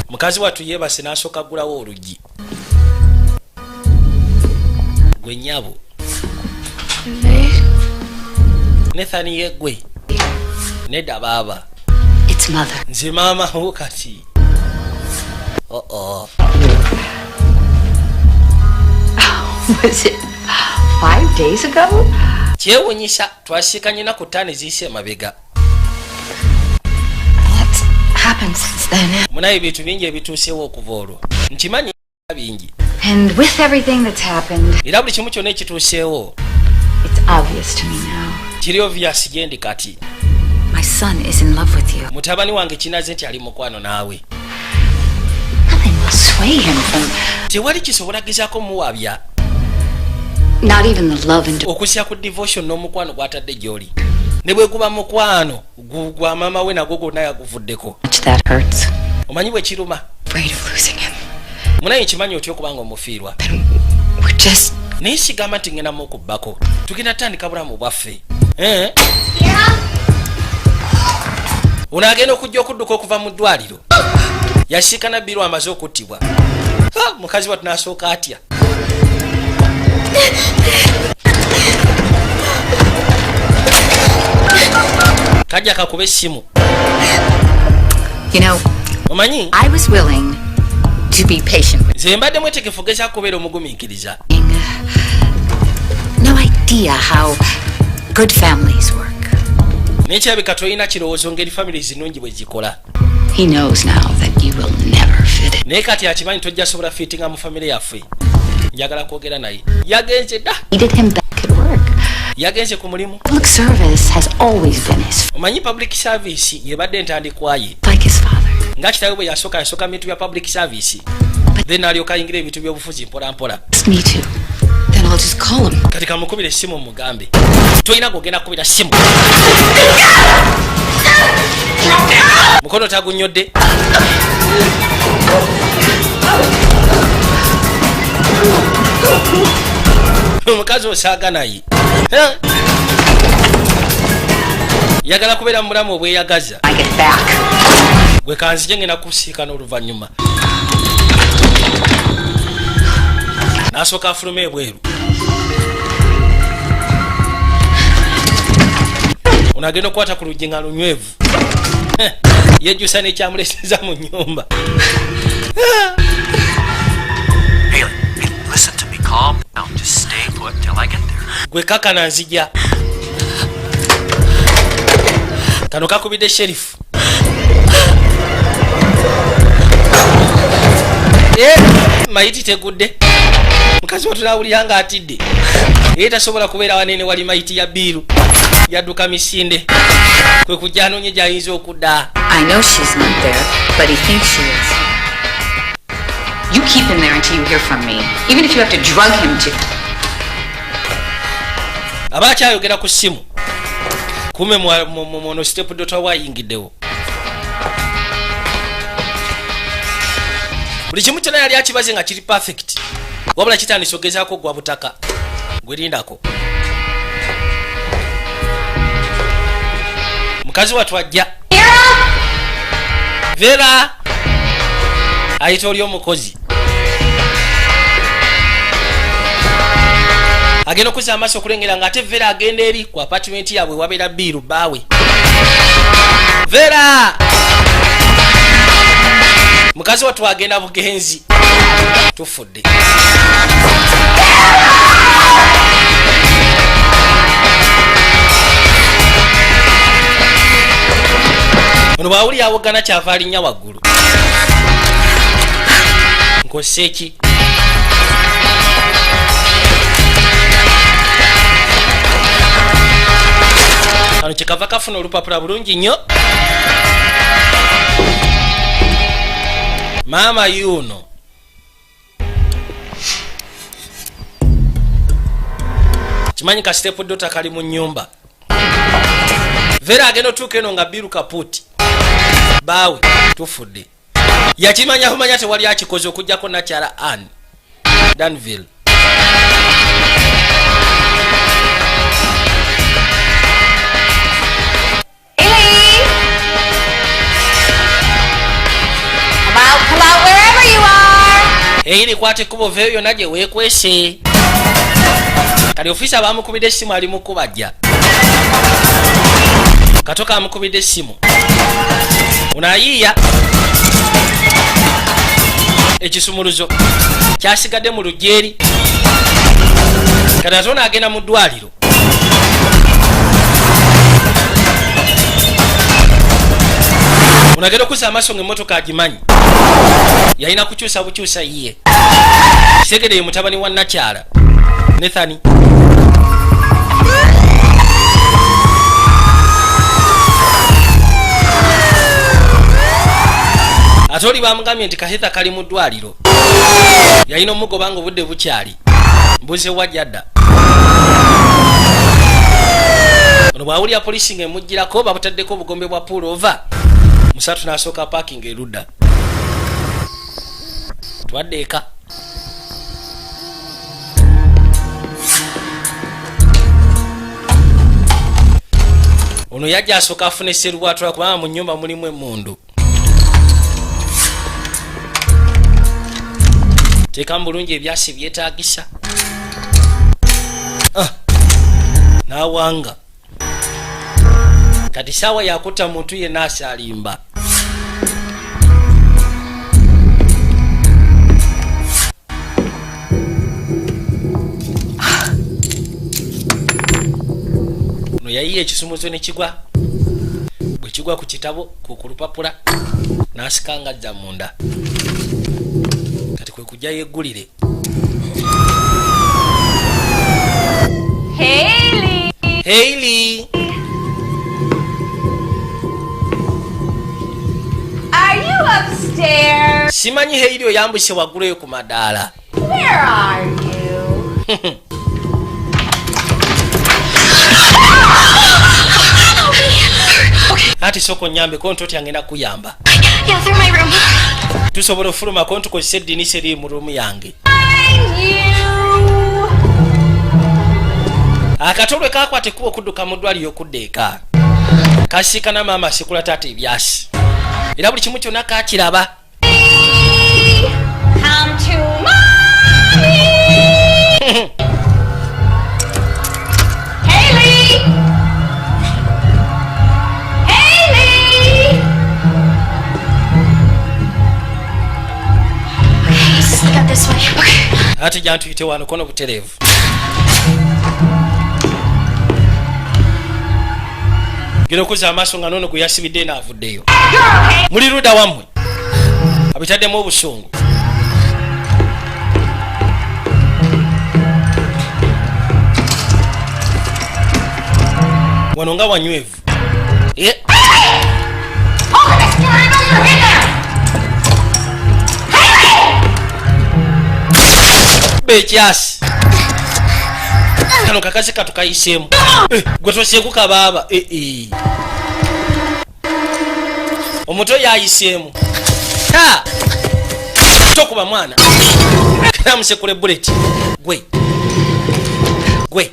Mukazi watu yebase n'asooka ggulawo oluggi. Gwe nnyabo. Nethani yegwe. Nedda baaba. It's mother. Nze maama wo kati. Oh. Was it 5 days ago? Kyewunyisa twasikanye na ku ttaani ziyise emabega. What's happened since then? Munaye ebintu bingi ebituuseewo okuva olwo. Nkimanyi bingi. And with everything that's happened, era buli kimu kyonna ekituuseewo. It's obvious to me now. Kiri obvious gyendi kati. My son is in love with you. Mutabani wange kinaze nti ali mukwano naawe. Nothing will sway him from... Tewali kisobola gezaako muwabya. Not even the love and... Okusya ku devotion n'omukwano gwatadde gy'oli. Ne bwe guba mukwano, gwa maama we nagwo gwonna yaguvuddeko. That hurts. Omanyi bwe kiruma? Afraid of losing him. Munaye kimanyi otya okubanga omufiirwa. We're just... Naye sigamba nti ngenda mukubbako. Tugenda tandika bulamu bwaffe. Unaagenda okujja okudduka okuva mu ddwaliro. Yasiikana Biro amaze okuttibwa. Mukazi wattu n'asooka atya. Kajja kakube essimu. You know, omanyi? I was willing to be patient. Nze mbadde mwetegefu gezaako kubeera omugumiikiriza. No idea how good families work. N'ekirabika tolina kirowoozo ngeri families ennungi bwe zikola. He knows now that you will never fit it. Naye kati akimanyi tojja sobola fittinga mu famire yaffe. Njagala kwogera naye. Yagenze dda. Needed him back at work. Yagenze ku mulimu. Public service has always been his... Omanyi public service yebadde entandikwa ye. Like his father. Nga kitaawe bwe yasooka bintu bya public service. Then alyoka ayingira ebintu by'obufuzi mpolampola. Me too. Then I'll just call him. Kati kamukubira essimu mugambe. Toyina kugenda kubira ssimu. Mukono tagunnyodde. Omukazi osaaga naye. Yagala kubeera mu bulamu obweyagaza. Gwe kanzije ngenda kusiikana oluvannyuma. N'asooka afuluma ebweru. Unagenda okukwata ku luggi nga lunywevu. Yejjusa n'ekyamuleseza mu nnyumba. Hailey, listen to me. Calm down. Just stay put till I get there. Gwe kakana nzija. Kano kakubidde sherifu. Mayiti tegudde. Mukazi wattu n'awulira nga atidde. Ye tasobola kubeera wanene wali mayiti ya Biru. Yadduka misinde. Kwe kujja anoonye gy'ayinza okudda. I know she's not there, but he thinks she is. You keep him there until you hear from me, even if you have to drug him to... Aba akyayogera ku ssimu. Kume mwono step dota wayingiddewo. Buli kimu kyonna yali akibaze nga kiri perfect. Wabula kitandise ogezaako gwa butaka. Gwelindako. Mukazi wattu ajja. Vera! ayita oli omukozi agenda okuzza amaaso okulengera nga ate Vera agenda eri ku apartment yaabwe wabeera biiru baawe. Vera mukazi wattu agenda bugenzi tufudde. Ono bwawuli awogana kyava alinnya waggulu nkoseeki kano kyekava kafuna olupapula bulungi nnyo. Maama yuno kimanyi ka step dota kali mu nnyumba. Vera agenda otuuka eno nga biru kaputi baawe tufudde. Yakimanyaho manya tewali akikoze okugjako nakyala Anne Danville. Come out wherever you are. Eyiri kwate kubo veyo yonna gye weekwese. Kali ofisa bamukubidde essimu ali mukubajja. Katoka amukubidde essimu. Unayiya ekisumuluzo kyasigadde mu lujeeri. Kati atona agenda mu ddwaliro. Unagenda okuza amaaso ng'emmotoka agimanyi. Yalina kukyusa bukyusa yiye. Kisegede ye mutabani wa nakyala Nethani. Ate oli bamugambye nti Kahetha kali mu ddwaliro. Yalina omugoba nga obudde bukyali. Mbuze wajjadda. Ono bwawulira polisi ng'emugirako babutaddeko obugombe bwa pulova. Musatu n'asooka parking erudda. Twadde eka. Ono yajja asooka afuna esserubwatula kubanga mu nnyumba mulimu emmundu. Teekamu bulungi ebyasi byetaagisa. N'awanga. Kati saawa yakutta muntu yenna asalimba. Ono yayiye ekisumuzo ne kigwa. Bwe kigwa ku kitabo ku lupapula n'asikanga ajja munda. Kati kwe kujja yeggulire. Hailey. Are you upstairs? Simanyi Hailey oyambuse waggulu eyo ku madaala. Where are you? Ati soko nyambe konto tyangenda kuyamba. Yeah, through my room. Tusobola ofuluma konto kozesa eddinisa eri mu ruumu yange. Akatolwe kakwate kuba okudduka mu ddwaliro okudda eka. Kasiikana maama asikula taata ebyasi. Era buli kimu kyonna kakiraba. Come to mommy. Hailey. Okay, sneak out this way. Okay. Ati jantuyite wano kono butereevu. Gino kuza amaaso nga nono kuyasibidde n'avuddeyo. Muli ludda wammwe abitaddemu obusungu. Wano nga wanywevu. Bekyasi kano kakazi katukayiseemu. Gwe tosyeku kabaaba. Omuto yayiseemu. Tokuba mwana kana musekule bullet. Gwe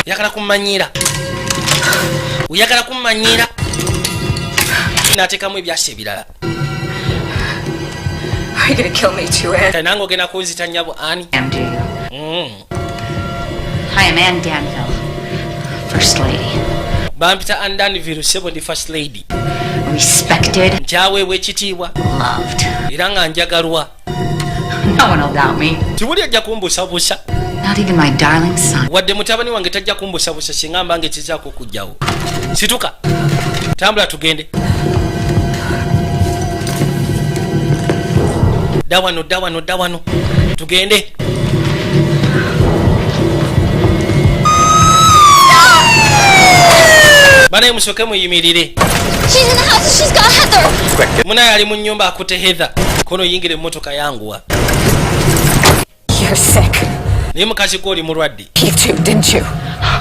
yakala kumanyira. Uyagala kumanyira. Nateekamu ebyasi ebirala. Are you gonna kill me too, Anne? Kanango gena kunzita nyabo ani. Am do you? I am Anne Danville, First Lady. Bampita Anne Danville, sebo ndi First Lady. Respected. Njaweebwa ekitiibwa. Loved. Era nga njagalwa. No one will doubt me. Tewuli ajja kumbusabusa. Not even my darling son. Wadde mutabani wange tajja kumbusabusa singa mbange kizaako okujjawo. Situka. Tambula tugende. Dawano. Tugende. Banaye musooke muyimirire. She's in the house. She's got Heather. Munaye ali mu nnyumba akute Heather. Kono yingire emmotoka yanguwa. You're sick. Naye mukazi gwe oli mulwadde. You too, didn't you?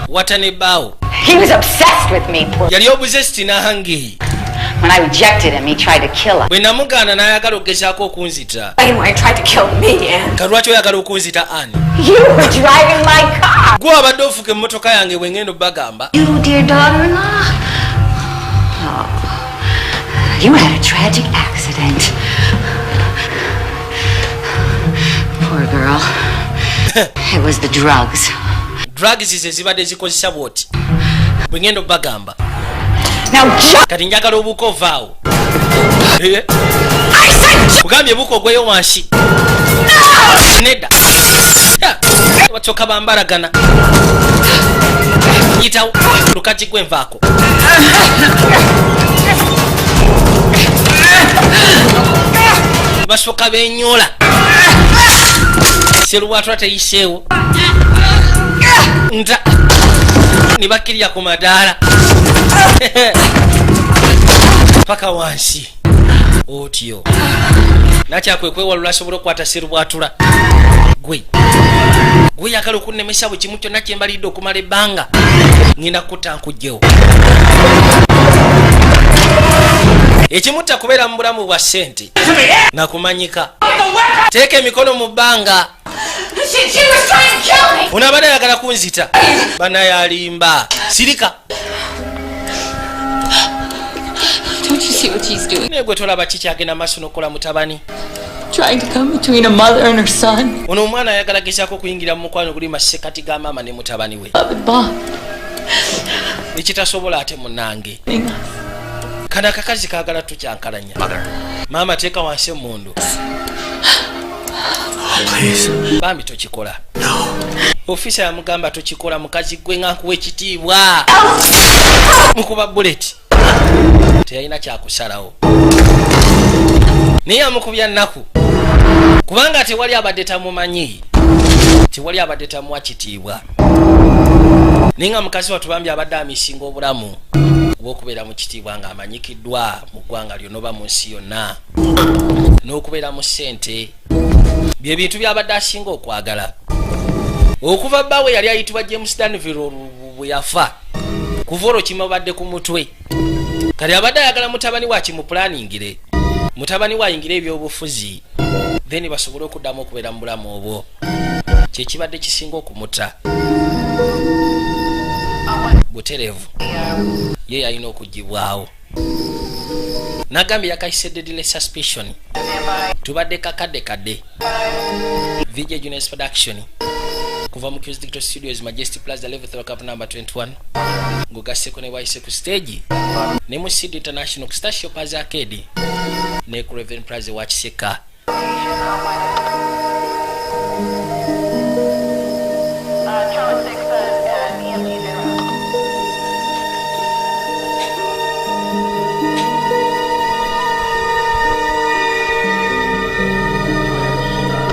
Watane bbaawo. He was obsessed with me. Yali obsessed n'ahange. When I rejected him, he tried to kill us. Bwe namugaana n'ayagala okugezaako okunzita. Anyway, tried to kill me, Anne. Kalwaki oyagala okunzita Anne? You were driving my car. Gwe abadde ofuka emmotoka yange bwe ngenda obbagamba. You, dear daughter-in-law. Oh, you had a tragic accident. Poor girl. It was the drugs. Drugs ze zibadde zikozesa bwoti. Bwe ngenda obbagamba. Now, kati njagala obuuka ovaawo. Kugambye buuka ogweyo wansi. Nedda. Bacoka bambalagana. Yitawo lukagi gwenvaako. Basooka benyola. Seruwatula teyiseewo. Nta. Ne bakkirira ku madaala. Paka wansi. Otyo. Nakyakwewalula asobola okukwata Seruwatula. Gwe yagala okunnemesa bwe kimu kyonna kye mbalidde okumala ebbanga. Ngenda kutta nkugjewo. Ekimutta kubeera mu bulamu bwa ssente. Nakumanyika. Teeka emikono mu bbanga. Ono abadde ayagala kunzita. Banaye alimba. Sirika. Don't you see what she's doing? Naye gwe tolaba ki kyagenda maaso n'okola mutabani. Trying to come between a mother and her son. Ono omwana ayagala gezaako okuyingira mu mukwano guli masekati ga maama ne mutabani we. Ekitasobola ate munnange. Kana akakazi kaagala tukyankalanya. Maama teeka wansi emmundu. Bambi tokikola. Ofisa yamugamba tokikola mukazi gwe nga nkuwa ekitiibwa. Mukuba buleti. Teyalina kyakusalawo. Naye amukubya nnaku. Kubanga tewali abadde tamumanyi. Tewali abadde tamuwa kitiibwa. Naye nga mukazi watubambye abadde amisinga obulamu obw'okubeera mu kitiibwa ng'amanyikiddwa mu ggwanga lyonna oba mu nsi yonna. N'okubeera mu ssente. Bye bintu by'abadde asinga okwagala. Okuva bbaawe yali ayitibwa James Danville bwe yafa. Kuva olwo kimubadde ku mutwe. Kali abadde ayagala mutabani wa kimuplaningire. Mutabani wa ayingire ebyobufuzi. Then basobole okuddamu okubeera mu bulamu obwo. Kye kibadde kisinga okumutta. Buterevu. Ye yalina okuggibwawo. Nagambye yakayise deadly suspicion. Tubadde kakadde. VJ Juniors Production. Kuva mu Q's Digital Studios Majestic Plaza Level 3 Cup number 21. Ngugaseko ne waise ku stage. Ne mu Sid International Star Shoppers Arcade. Ne ku Raven Plaza wa Kiseka.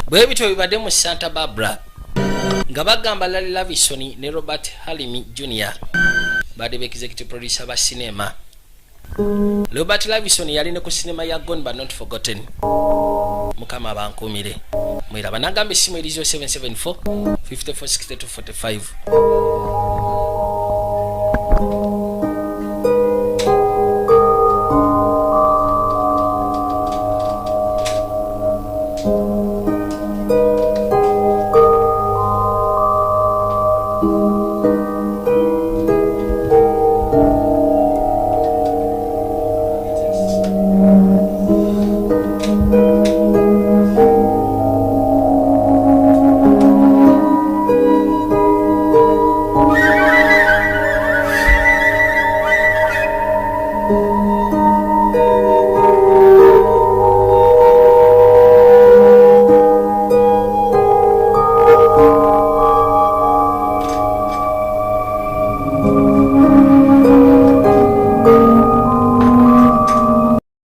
Bwe bityo bibadde mu Santa Barbara nga bagamba Larry Lavison ne Robert Halimi Jr. badde executive producer ba cinema. Robert Lavison yali ne ku cinema ya Gone But Not Forgotten. Mukama bankumire. Mwira banagamba essimu erizo 774 546245.